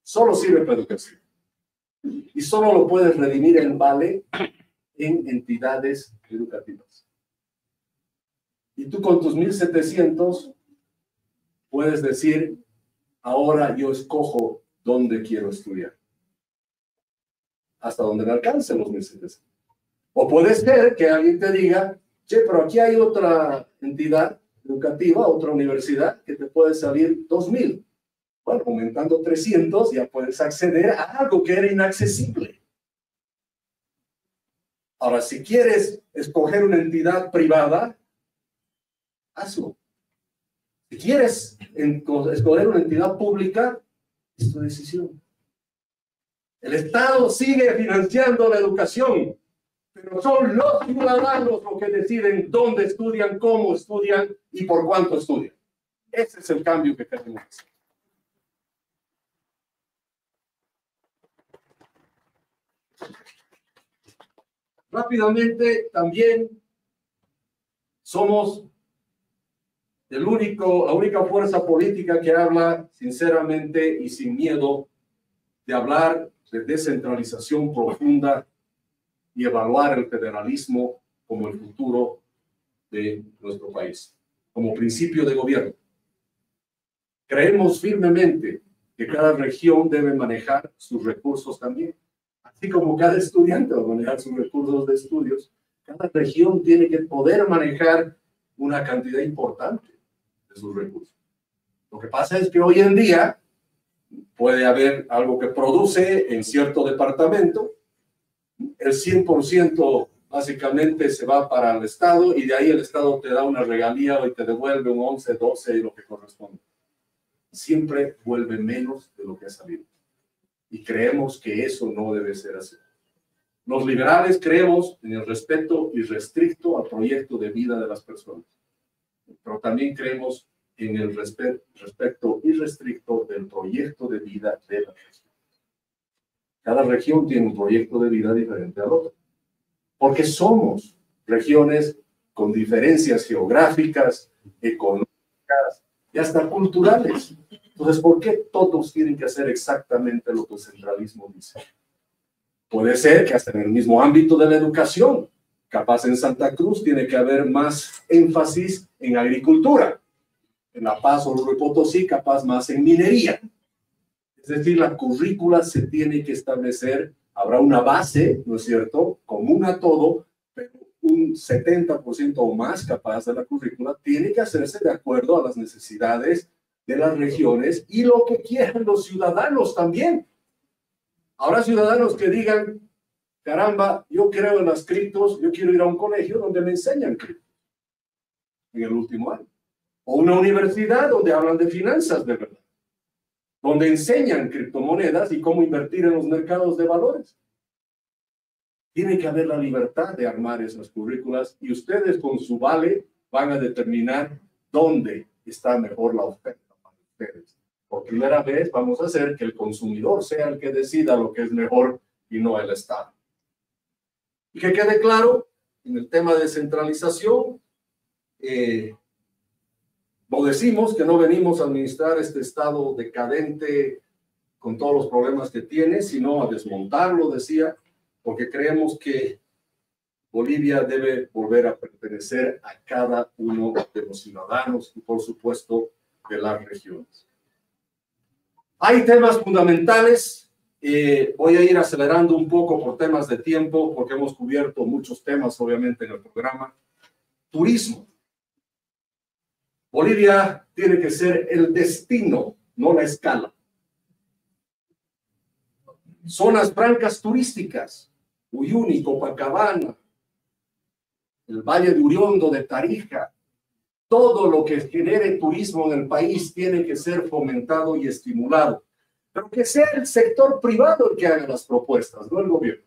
[SPEAKER 2] Solo sirve para educación. Y solo lo puedes redimir en vale en entidades educativas. Y tú con tus 1.700 puedes decir, ahora yo escojo dónde quiero estudiar. Hasta donde me alcancen los 1.700. O puede ser que alguien te diga, che, pero aquí hay otra entidad educativa, otra universidad, que te puede salir 2.000. Bueno, aumentando 300 ya puedes acceder a algo que era inaccesible. Ahora, si quieres escoger una entidad privada, hazlo. Si quieres escoger una entidad pública, es tu decisión. El Estado sigue financiando la educación, pero son los ciudadanos los que deciden dónde estudian, cómo estudian y por cuánto estudian. Ese es el cambio que tenemos que hacer. Rápidamente, también somos la única fuerza política que habla sinceramente y sin miedo de hablar de descentralización profunda y evaluar el federalismo como el futuro de nuestro país, como principio de gobierno. Creemos firmemente que cada región debe manejar sus recursos también. Así como cada estudiante va a manejar sus recursos de estudios, cada región tiene que poder manejar una cantidad importante de sus recursos. Lo que pasa es que hoy en día puede haber algo que produce en cierto departamento, el 100% básicamente se va para el Estado y de ahí el Estado te da una regalía y te devuelve un 11, 12 y lo que corresponde. Siempre vuelve menos de lo que ha salido. Y creemos que eso no debe ser así. Los liberales creemos en el respeto irrestricto al proyecto de vida de las personas. Pero también creemos en el respecto irrestricto del proyecto de vida de la región. Cada región tiene un proyecto de vida diferente al otro, porque somos regiones con diferencias geográficas, económicas y hasta culturales. Entonces, ¿por qué todos tienen que hacer exactamente lo que el centralismo dice? Puede ser que hasta en el mismo ámbito de la educación, capaz en Santa Cruz tiene que haber más énfasis en agricultura, en La Paz o Oruro y Potosí capaz más en minería. Es decir, la currícula se tiene que establecer, habrá una base, ¿no es cierto?, común a todo, pero un 70% o más capaz de la currícula tiene que hacerse de acuerdo a las necesidades de las regiones y lo que quieran los ciudadanos también. Habrá ciudadanos que digan, caramba, yo creo en las criptos, yo quiero ir a un colegio donde me enseñan criptos en el último año. O una universidad donde hablan de finanzas de verdad, donde enseñan criptomonedas y cómo invertir en los mercados de valores. Tiene que haber la libertad de armar esas currículas y ustedes con su vale van a determinar dónde está mejor la oferta para ustedes. Por primera vez vamos a hacer que el consumidor sea el que decida lo que es mejor y no el Estado. Y que quede claro, en el tema de centralización, lo decimos que no venimos a administrar este Estado decadente con todos los problemas que tiene, sino a desmontarlo, decía, porque creemos que Bolivia debe volver a pertenecer a cada uno de los ciudadanos y, por supuesto, de las regiones. Hay temas fundamentales. Voy a ir acelerando un poco por temas de tiempo, porque hemos cubierto muchos temas, obviamente, en el programa. Turismo. Bolivia tiene que ser el destino, no la escala. Zonas francas turísticas, Uyuni, Copacabana, el Valle de Uriondo, de Tarija, todo lo que genere turismo en el país tiene que ser fomentado y estimulado. Pero que sea el sector privado el que haga las propuestas, no el gobierno.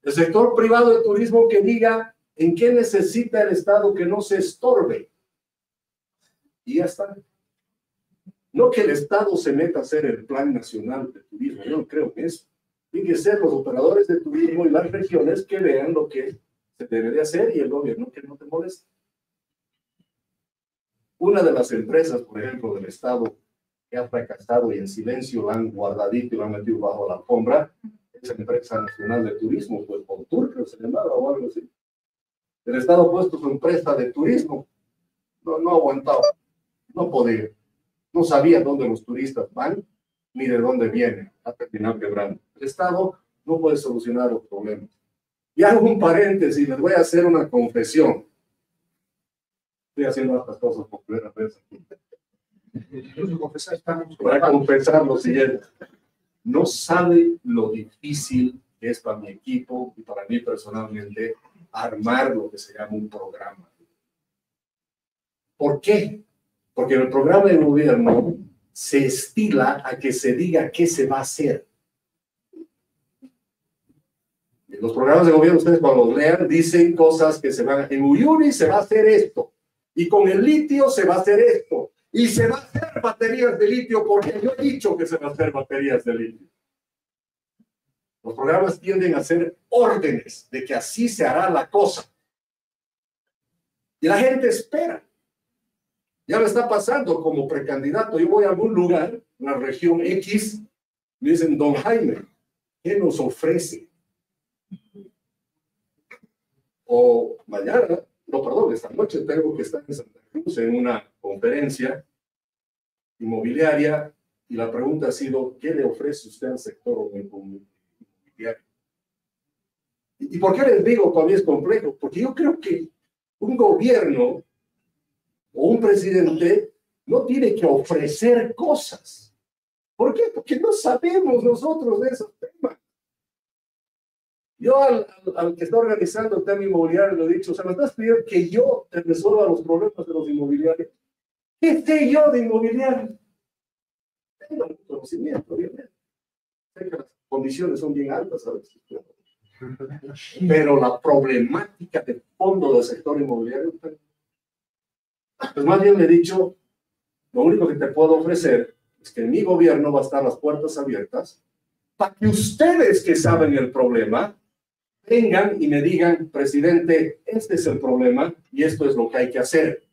[SPEAKER 2] El sector privado de turismo que diga en qué necesita el Estado que no se estorbe. Y ya está. No que el Estado se meta a hacer el Plan Nacional de Turismo, yo no creo en eso. Tienen que ser los operadores de turismo y las regiones que vean lo que se debe de hacer y el gobierno que no te moleste. Una de las empresas, por ejemplo, del Estado que ha fracasado y en silencio lo han guardadito y lo han metido bajo la alfombra, es la Empresa Nacional de Turismo, pues Bontur, creo que se llamaba o algo así. El Estado ha puesto su empresa de turismo, no aguantaba, no podía, no sabía dónde los turistas van ni de dónde vienen, a terminar quebrando. El Estado no puede solucionar los problemas. Y hago un paréntesis, les voy a hacer una confesión. Estoy haciendo estas cosas por primera vez aquí. Voy a confesar lo siguiente. No sabe lo difícil que es para mi equipo y para mí personalmente armar lo que se llama un programa. ¿Por qué? Porque en el programa de gobierno se estila a que se diga qué se va a hacer. En los programas de gobierno, ustedes cuando los lean, dicen cosas que se van a... En Uyuni se va a hacer esto. Y con el litio se va a hacer esto. Y se va a hacer baterías de litio porque yo he dicho que se va a hacer baterías de litio. Los programas tienden a ser órdenes de que así se hará la cosa. Y la gente espera. Ya me está pasando como precandidato. Yo voy a algún lugar, la región X, me dicen, don Jaime, ¿qué nos ofrece? O mañana, no, perdón, esta noche tengo que estar en Santa Cruz en una conferencia inmobiliaria y la pregunta ha sido, ¿qué le ofrece usted al sector inmobiliario? ¿Y por qué les digo todavía es complejo? Porque yo creo que un gobierno o un presidente no tiene que ofrecer cosas. ¿Por qué? Porque no sabemos nosotros de esos temas. Yo al que está organizando el tema inmobiliario le he dicho, o sea, me estás pidiendo que yo te resuelva los problemas de los inmobiliarios. ¿Qué sé yo de inmobiliario? Tengo un conocimiento, obviamente. Sé que las condiciones son bien altas, ¿sabes? Pero la problemática de fondo del sector inmobiliario, pues más bien le he dicho, lo único que te puedo ofrecer es que en mi gobierno va a estar las puertas abiertas para que ustedes que saben el problema vengan y me digan, presidente, este es el problema y esto es lo que hay que hacer.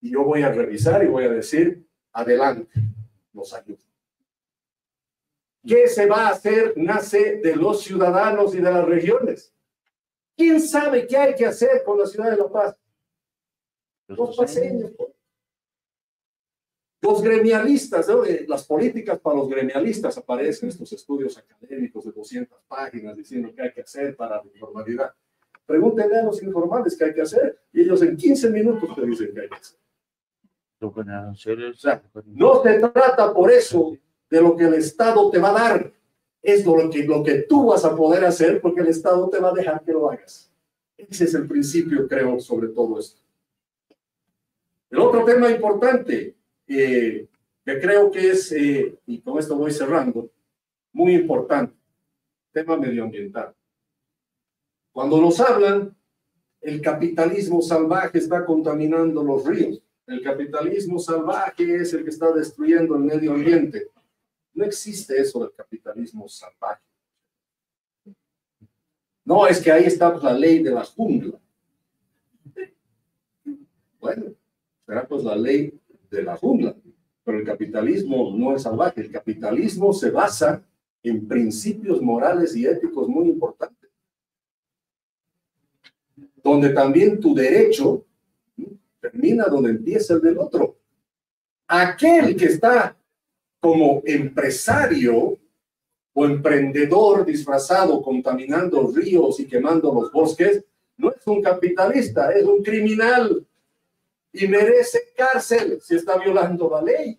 [SPEAKER 2] Y yo voy a revisar y voy a decir, adelante, nos ayuda. ¿Qué se va a hacer? Nace de los ciudadanos y de las regiones. ¿Quién sabe qué hay que hacer con la ciudad de La Paz? Los paseños. Los gremialistas, ¿no? Las políticas para los gremialistas aparecen en estos estudios académicos de 200 páginas diciendo qué hay que hacer para la informalidad. Pregúntenle a los informales qué hay que hacer y ellos en 15 minutos te dicen qué hay que hacer. O sea, no se trata por eso de lo que el Estado te va a dar, es lo que tú vas a poder hacer porque el Estado te va a dejar que lo hagas. Ese es el principio, creo, sobre todo esto. El otro tema importante que creo que es, y con esto voy cerrando, muy importante, tema medioambiental. Cuando nos hablan, el capitalismo salvaje está contaminando los ríos. El capitalismo salvaje es el que está destruyendo el medio ambiente. No existe eso del capitalismo salvaje. No, es que ahí está la ley de la jungla. Bueno, será pues la ley de la jungla. Pero el capitalismo no es salvaje. El capitalismo se basa en principios morales y éticos muy importantes. Donde también tu derecho termina donde empieza el del otro. Aquel que está como empresario o emprendedor disfrazado contaminando ríos y quemando los bosques, no es un capitalista, es un criminal y merece cárcel si está violando la ley.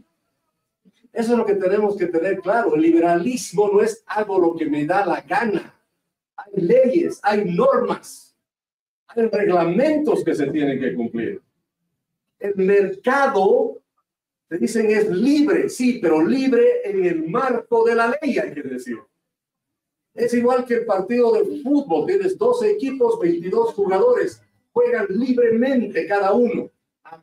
[SPEAKER 2] Eso es lo que tenemos que tener claro. El liberalismo no es hago lo que me da la gana. Hay leyes, hay normas, hay reglamentos que se tienen que cumplir. El mercado, te dicen, es libre, sí, pero libre en el marco de la ley, hay que decir. Es igual que el partido de fútbol, tienes 12 equipos, 22 jugadores, juegan libremente cada uno,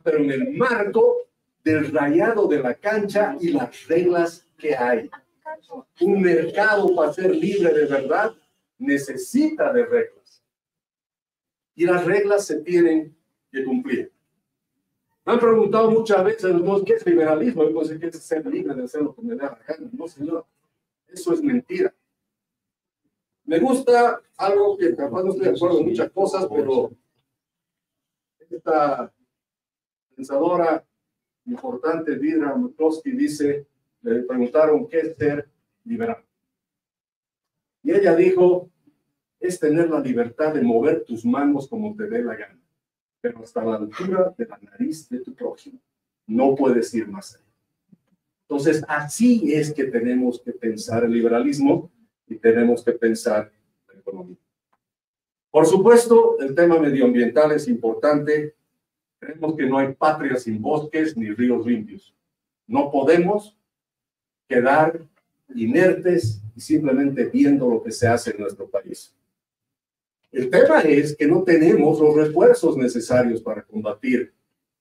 [SPEAKER 2] pero en el marco del rayado de la cancha y las reglas que hay. Un mercado para ser libre de verdad necesita de reglas. Y las reglas se tienen que cumplir. Me han preguntado muchas veces, ¿qué es liberalismo? Yo pensé que es ser libre de hacer lo que me da la gana. No, señor, eso es mentira. Me gusta algo que capaz no estoy de acuerdo en muchas cosas, pero esta pensadora importante, Vidra Matkowski, dice, le preguntaron qué es ser liberal. Y ella dijo, es tener la libertad de mover tus manos como te dé la gana, pero hasta la altura de la nariz de tu prójimo. No puedes ir más allá. Entonces, así es que tenemos que pensar el liberalismo y tenemos que pensar la economía. Por supuesto, el tema medioambiental es importante. Creemos que no hay patria sin bosques ni ríos limpios. No podemos quedar inertes y simplemente viendo lo que se hace en nuestro país. El tema es que no tenemos los refuerzos necesarios para combatir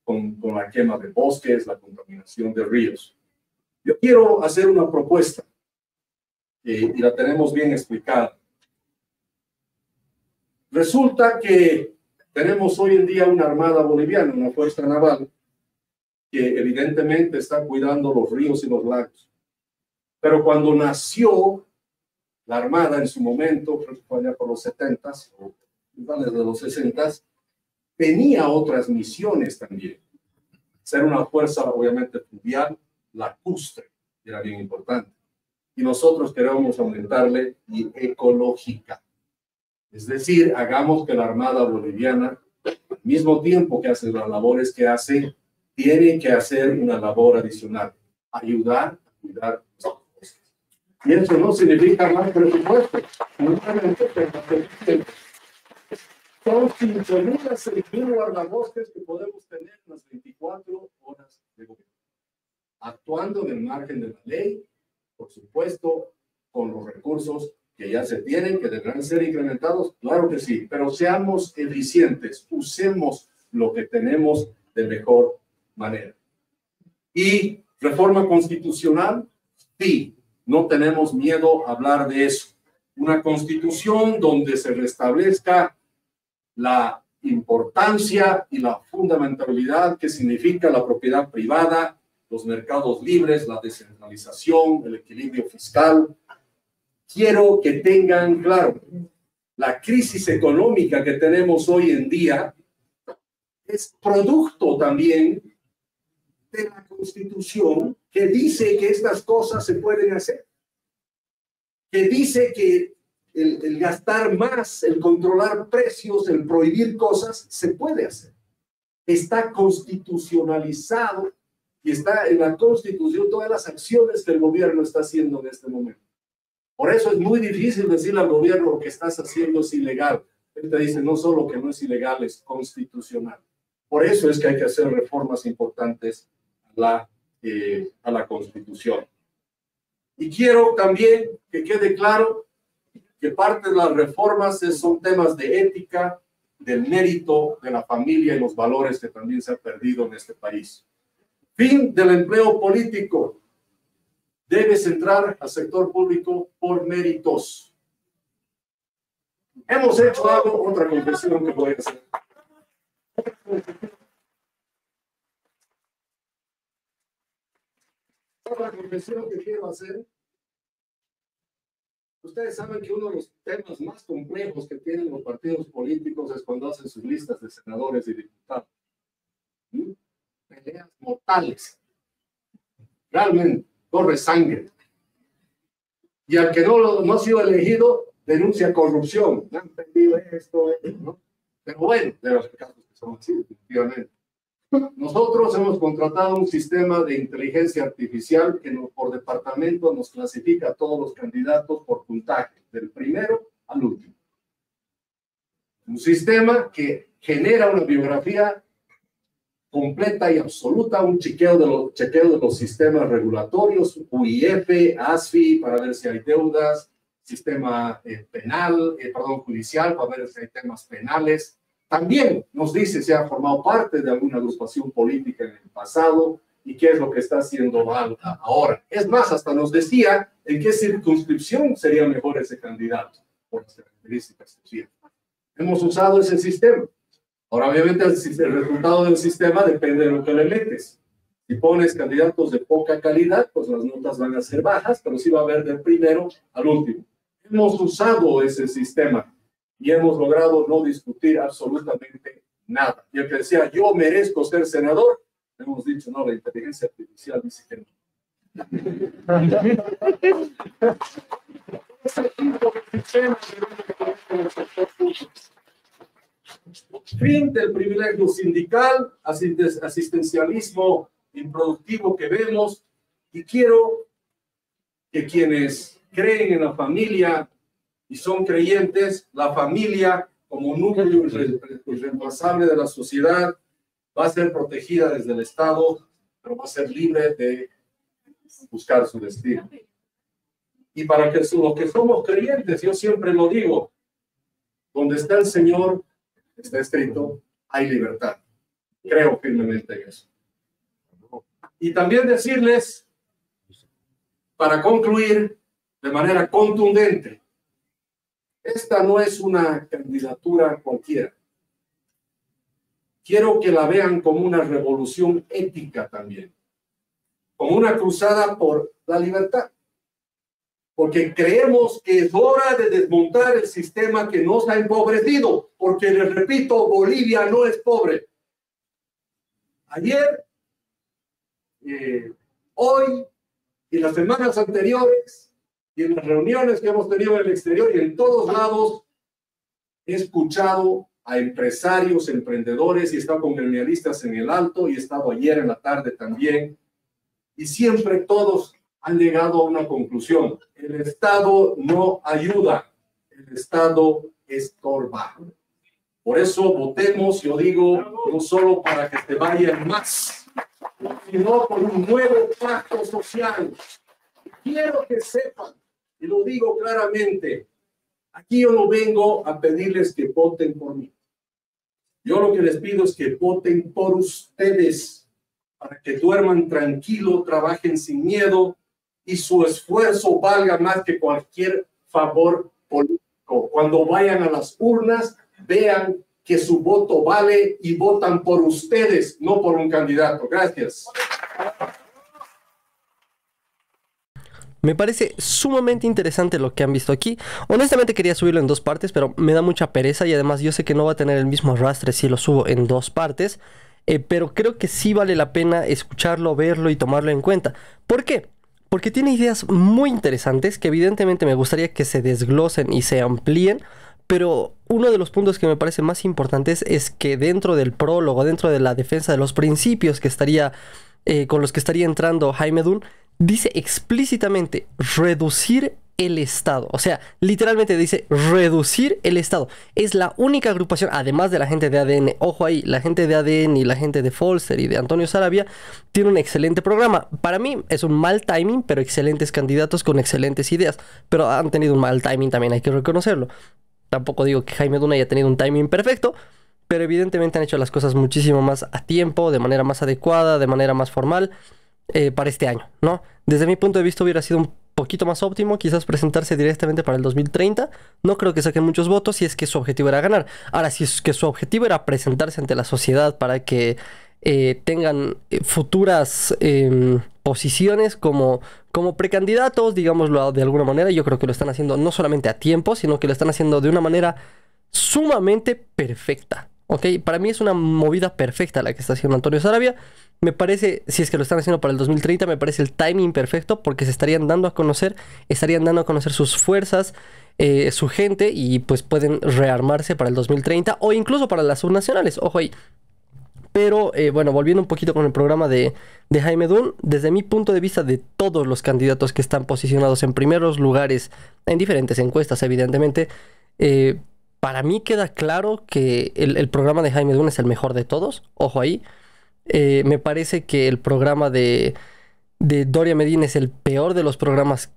[SPEAKER 2] con la quema de bosques, la contaminación de ríos. Yo quiero hacer una propuesta y la tenemos bien explicada. Resulta que tenemos hoy en día una armada boliviana, una fuerza naval, que evidentemente está cuidando los ríos y los lagos. Pero cuando nació la armada en su momento, creo que fue allá por los 70s, o finales de los 60s, tenía otras misiones también. Ser una fuerza obviamente fluvial, lacustre, era bien importante. Y nosotros queremos aumentarle y ecológica. Es decir, hagamos que la Armada Boliviana, al mismo tiempo que hace las labores que hace, tiene que hacer una labor adicional, ayudar a cuidar los bosques. Y eso no significa más presupuesto. Son 5.000 a 6.000 guardabosques que podemos tener en las 24 horas de gobierno. Actuando en el margen de la ley, por supuesto, con los recursos que ya se tienen, que deberán ser incrementados, claro que sí, pero seamos eficientes, usemos lo que tenemos de mejor manera. Y reforma constitucional, sí, no tenemos miedo a hablar de eso. Una constitución donde se restablezca la importancia y la fundamentalidad que significa la propiedad privada, los mercados libres, la descentralización, el equilibrio fiscal. Quiero que tengan claro, la crisis económica que tenemos hoy en día es producto también de la Constitución que dice que estas cosas se pueden hacer, que dice que el gastar más, el controlar precios, el prohibir cosas, se puede hacer. Está constitucionalizado y está en la Constitución todas las acciones que el gobierno está haciendo en este momento. Por eso es muy difícil decirle al gobierno lo que estás haciendo es ilegal. Él te dice no solo que no es ilegal, es constitucional. Por eso es que hay que hacer reformas importantes a la Constitución. Y quiero también que quede claro que parte de las reformas son temas de ética, del mérito de la familia y los valores que también se han perdido en este país. Fin del empleo político. Debe centrar al sector público por méritos. Hemos hecho otra confesión que voy a hacer. Otra confesión que quiero hacer. Ustedes saben que uno de los temas más complejos que tienen los partidos políticos es cuando hacen sus listas de senadores y diputados. Peleas mortales. Realmente, corre sangre. Y al que no ha sido elegido, denuncia corrupción. Han perdido esto, ¿no? Pero bueno, de los casos que son así, definitivamente. Nosotros hemos contratado un sistema de inteligencia artificial que por departamento nos clasifica a todos los candidatos por puntaje, del primero al último. Un sistema que genera una biografía completa y absoluta, un chequeo de los sistemas regulatorios, UIF, ASFI, para ver si hay deudas, sistema judicial, para ver si hay temas penales. También nos dice si ha formado parte de alguna agrupación política en el pasado y qué es lo que está haciendo ahora. Es más, hasta nos decía en qué circunscripción sería mejor ese candidato, por las características que tiene. Hemos usado ese sistema. Ahora, obviamente, el resultado del sistema depende de lo que le metes. Si pones candidatos de poca calidad, pues las notas van a ser bajas, pero sí va a haber del primero al último. Hemos usado ese sistema y hemos logrado no discutir absolutamente nada. Y el que decía, yo merezco ser senador, hemos dicho, no, la inteligencia artificial dice que no. Fin del privilegio sindical, asistencialismo improductivo que vemos, y quiero que quienes creen en la familia y son creyentes, la familia como núcleo irreemplazable de la sociedad va a ser protegida desde el Estado, pero va a ser libre de buscar su destino. Y para que los que somos creyentes, yo siempre lo digo, donde está el Señor, está escrito, hay libertad. Creo firmemente en eso. Y también decirles, para concluir de manera contundente, esta no es una candidatura cualquiera. Quiero que la vean como una revolución ética también, como una cruzada por la libertad. Porque creemos que es hora de desmontar el sistema que nos ha empobrecido, porque les repito, Bolivia no es pobre. Ayer, hoy y las semanas anteriores, y en las reuniones que hemos tenido en el exterior y en todos lados, he escuchado a empresarios, emprendedores, y he estado con gremialistas en el Alto, y he estado ayer en la tarde también, y siempre todos han llegado a una conclusión: el Estado no ayuda, el Estado estorba. Por eso votemos, yo digo, no solo para que te vayan más, sino por un nuevo pacto social. Quiero que sepan, y lo digo claramente, aquí yo no vengo a pedirles que voten por mí. Yo lo que les pido es que voten por ustedes, para que duerman tranquilo, trabajen sin miedo y su esfuerzo valga más que cualquier favor político. Cuando vayan a las urnas, vean que su voto vale y votan por ustedes, no por un candidato. Gracias.
[SPEAKER 1] Me parece sumamente interesante lo que han visto aquí. Honestamente quería subirlo en 2 partes, pero me da mucha pereza y además yo sé que no va a tener el mismo arrastre si lo subo en 2 partes. Pero creo que sí vale la pena escucharlo, verlo y tomarlo en cuenta. ¿Por qué? Porque tiene ideas muy interesantes que evidentemente me gustaría que se desglosen y se amplíen. Pero uno de los puntos que me parece más importantes es que dentro del prólogo, dentro de la defensa de los principios que estaría, con los que estaría entrando Jaime Dunn, dice explícitamente reducir el Estado. O sea, literalmente dice reducir el Estado. Es la única agrupación, además de la gente de ADN, ojo ahí, la gente de ADN y la gente de Folster y de Antonio Saravia, tiene un excelente programa. Para mí es un mal timing, pero excelentes candidatos con excelentes ideas. Pero han tenido un mal timing también, hay que reconocerlo. Tampoco digo que Jaime Dunn haya tenido un timing perfecto, pero evidentemente han hecho las cosas muchísimo más a tiempo, de manera más adecuada, de manera más formal, para este año, ¿no? Desde mi punto de vista hubiera sido un poquito más óptimo, quizás presentarse directamente para el 2030. No creo que saquen muchos votos si es que su objetivo era ganar. Ahora, si es que su objetivo era presentarse ante la sociedad para que tengan futuras posiciones como precandidatos, digámoslo de alguna manera, yo creo que lo están haciendo no solamente a tiempo, sino que lo están haciendo de una manera sumamente perfecta. ¿Ok? Para mí es una movida perfecta la que está haciendo Antonio Saravia. Me parece, si es que lo están haciendo para el 2030, me parece el timing perfecto porque se estarían dando a conocer sus fuerzas, su gente, y pues pueden rearmarse para el 2030 o incluso para las subnacionales. Ojo ahí. Pero bueno, volviendo un poquito con el programa de Jaime Dunn, desde mi punto de vista, de todos los candidatos que están posicionados en primeros lugares en diferentes encuestas, evidentemente, para mí queda claro que el programa de Jaime Dunn es el mejor de todos. Ojo ahí. Me parece que el programa de Doria Medina es el peor de los programas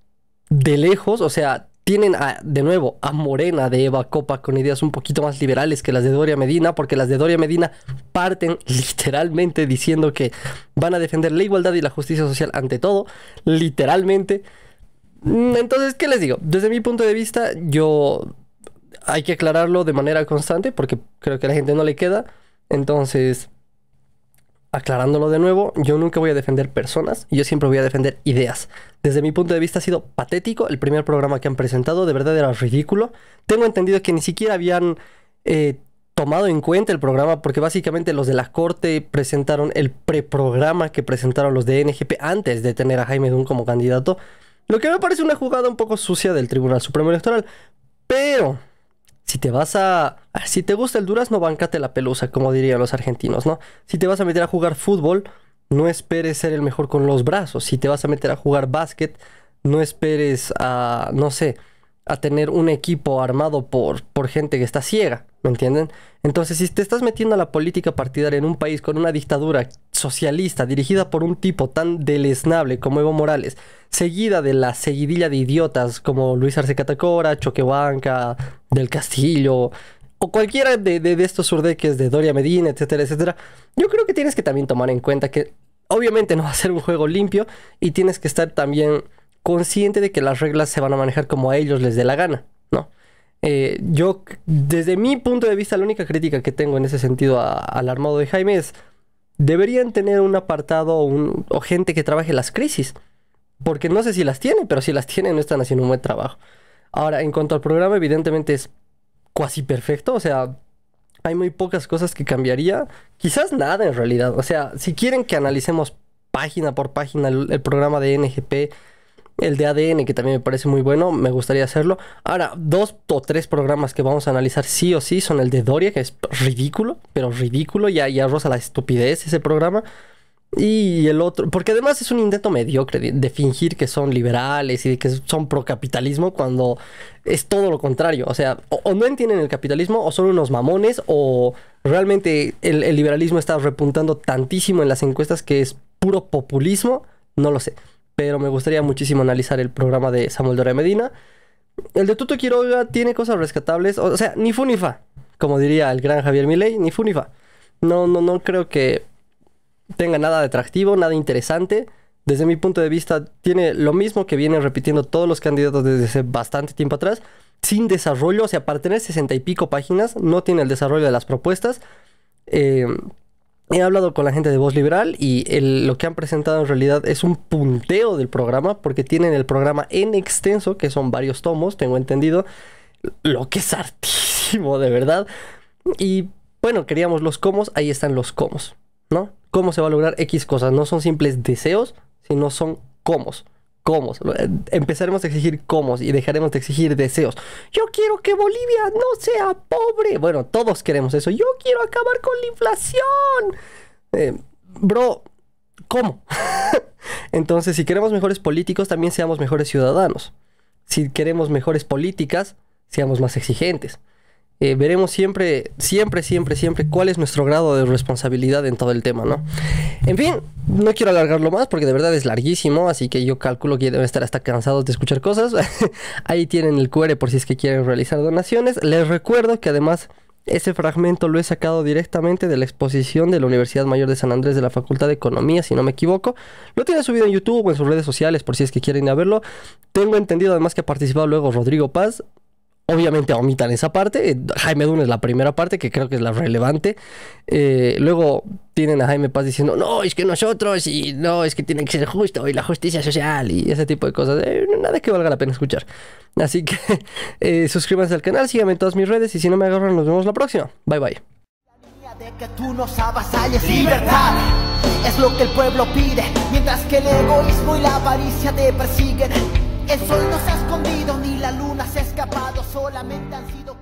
[SPEAKER 1] de lejos. O sea, tienen de nuevo a Morena de Eva Copa con ideas un poquito más liberales que las de Doria Medina, porque las de Doria Medina parten literalmente diciendo que van a defender la igualdad y la justicia social ante todo, literalmente. Entonces, ¿qué les digo? Desde mi punto de vista, hay que aclararlo de manera constante porque creo que a la gente no le queda. Entonces, aclarándolo de nuevo, yo nunca voy a defender personas, yo siempre voy a defender ideas. Desde mi punto de vista ha sido patético el primer programa que han presentado, de verdad era ridículo. Tengo entendido que ni siquiera habían tomado en cuenta el programa porque básicamente los de la Corte presentaron el preprograma que presentaron los de NGP antes de tener a Jaime Dunn como candidato, lo que me parece una jugada un poco sucia del Tribunal Supremo Electoral. Pero si te gusta el durazno, bancate la pelusa, como dirían los argentinos, ¿no? Si te vas a meter a jugar fútbol, no esperes ser el mejor con los brazos. Si te vas a meter a jugar básquet, no esperes a tener un equipo armado por gente que está ciega, ¿me entienden? Entonces, si te estás metiendo a la política partidaria en un país con una dictadura socialista dirigida por un tipo tan deleznable como Evo Morales, seguida de la seguidilla de idiotas como Luis Arce Catacora, Choquehuanca, Del Castillo, o cualquiera de estos surdeques de Doria Medina, etcétera, etcétera, yo creo que tienes que también tomar en cuenta que obviamente no va a ser un juego limpio y tienes que estar también consciente de que las reglas se van a manejar como a ellos les dé la gana, ¿no? Yo, desde mi punto de vista, la única crítica que tengo en ese sentido al armado de Jaime es: deberían tener un apartado o gente que trabaje las crisis, porque no sé si las tienen, pero si las tienen no están haciendo un buen trabajo. Ahora, en cuanto al programa, evidentemente es cuasi perfecto, o sea, hay muy pocas cosas que cambiaría, quizás nada en realidad. O sea, si quieren que analicemos página por página el programa de NGP, el de ADN, que también me parece muy bueno, me gustaría hacerlo. Ahora, 2 o 3 programas que vamos a analizar sí o sí son el de Doria, que es ridículo, pero ridículo, ya roza la estupidez ese programa. Y el otro, porque además es un intento mediocre de fingir que son liberales y de que son pro capitalismo cuando es todo lo contrario. O sea, o no entienden el capitalismo, o son unos mamones, o realmente el liberalismo está repuntando tantísimo en las encuestas que es puro populismo. No lo sé, pero me gustaría muchísimo analizar el programa de Samuel Doria Medina. El de Tuto Quiroga tiene cosas rescatables, o sea, ni fu ni fa, como diría el gran Javier Milei, ni fu ni fa. No creo que tenga nada de atractivo, nada interesante. Desde mi punto de vista, tiene lo mismo que vienen repitiendo todos los candidatos desde hace bastante tiempo atrás, sin desarrollo. O sea, para tener 60 y pico páginas, no tiene el desarrollo de las propuestas. He hablado con la gente de Voz Liberal y lo que han presentado en realidad es un punteo del programa, porque tienen el programa en extenso, que son varios tomos, tengo entendido, lo que es hartísimo, de verdad. Y bueno, queríamos los cómo, ahí están los cómo, ¿no? ¿Cómo se va a lograr X cosas? No son simples deseos, sino son cómo. Cómo. Empezaremos a exigir cómo y dejaremos de exigir deseos. Yo quiero que Bolivia no sea pobre. Bueno, todos queremos eso. Yo quiero acabar con la inflación. Bro, ¿cómo? Entonces, si queremos mejores políticos, también seamos mejores ciudadanos. Si queremos mejores políticas, seamos más exigentes. Veremos siempre cuál es nuestro grado de responsabilidad en todo el tema, ¿no? En fin, no quiero alargarlo más porque de verdad es larguísimo, así que yo calculo que deben estar hasta cansados de escuchar cosas. Ahí tienen el QR por si es que quieren realizar donaciones. Les recuerdo que además ese fragmento lo he sacado directamente de la exposición de la Universidad Mayor de San Andrés de la Facultad de Economía, si no me equivoco. Lo tiene subido en YouTube o en sus redes sociales por si es que quieren ir a verlo. Tengo entendido además que ha participado luego Rodrigo Paz. Obviamente omitan esa parte. Jaime Dun es la primera parte, que creo que es la relevante. Luego tienen a Jaime Paz diciendo, no, es que nosotros, y no, es que tiene que ser justo, y la justicia social, y ese tipo de cosas. Nada que valga la pena escuchar. Así que suscríbanse al canal, síganme en todas mis redes, y si no me agarran, nos vemos la próxima. Bye, bye.
[SPEAKER 3] De que tú nos avasalles, libertad es lo que el pueblo pide, mientras que el egoísmo y la avaricia te persiguen. El sol no se ha escondido ni la luna se ha escapado, solamente han sido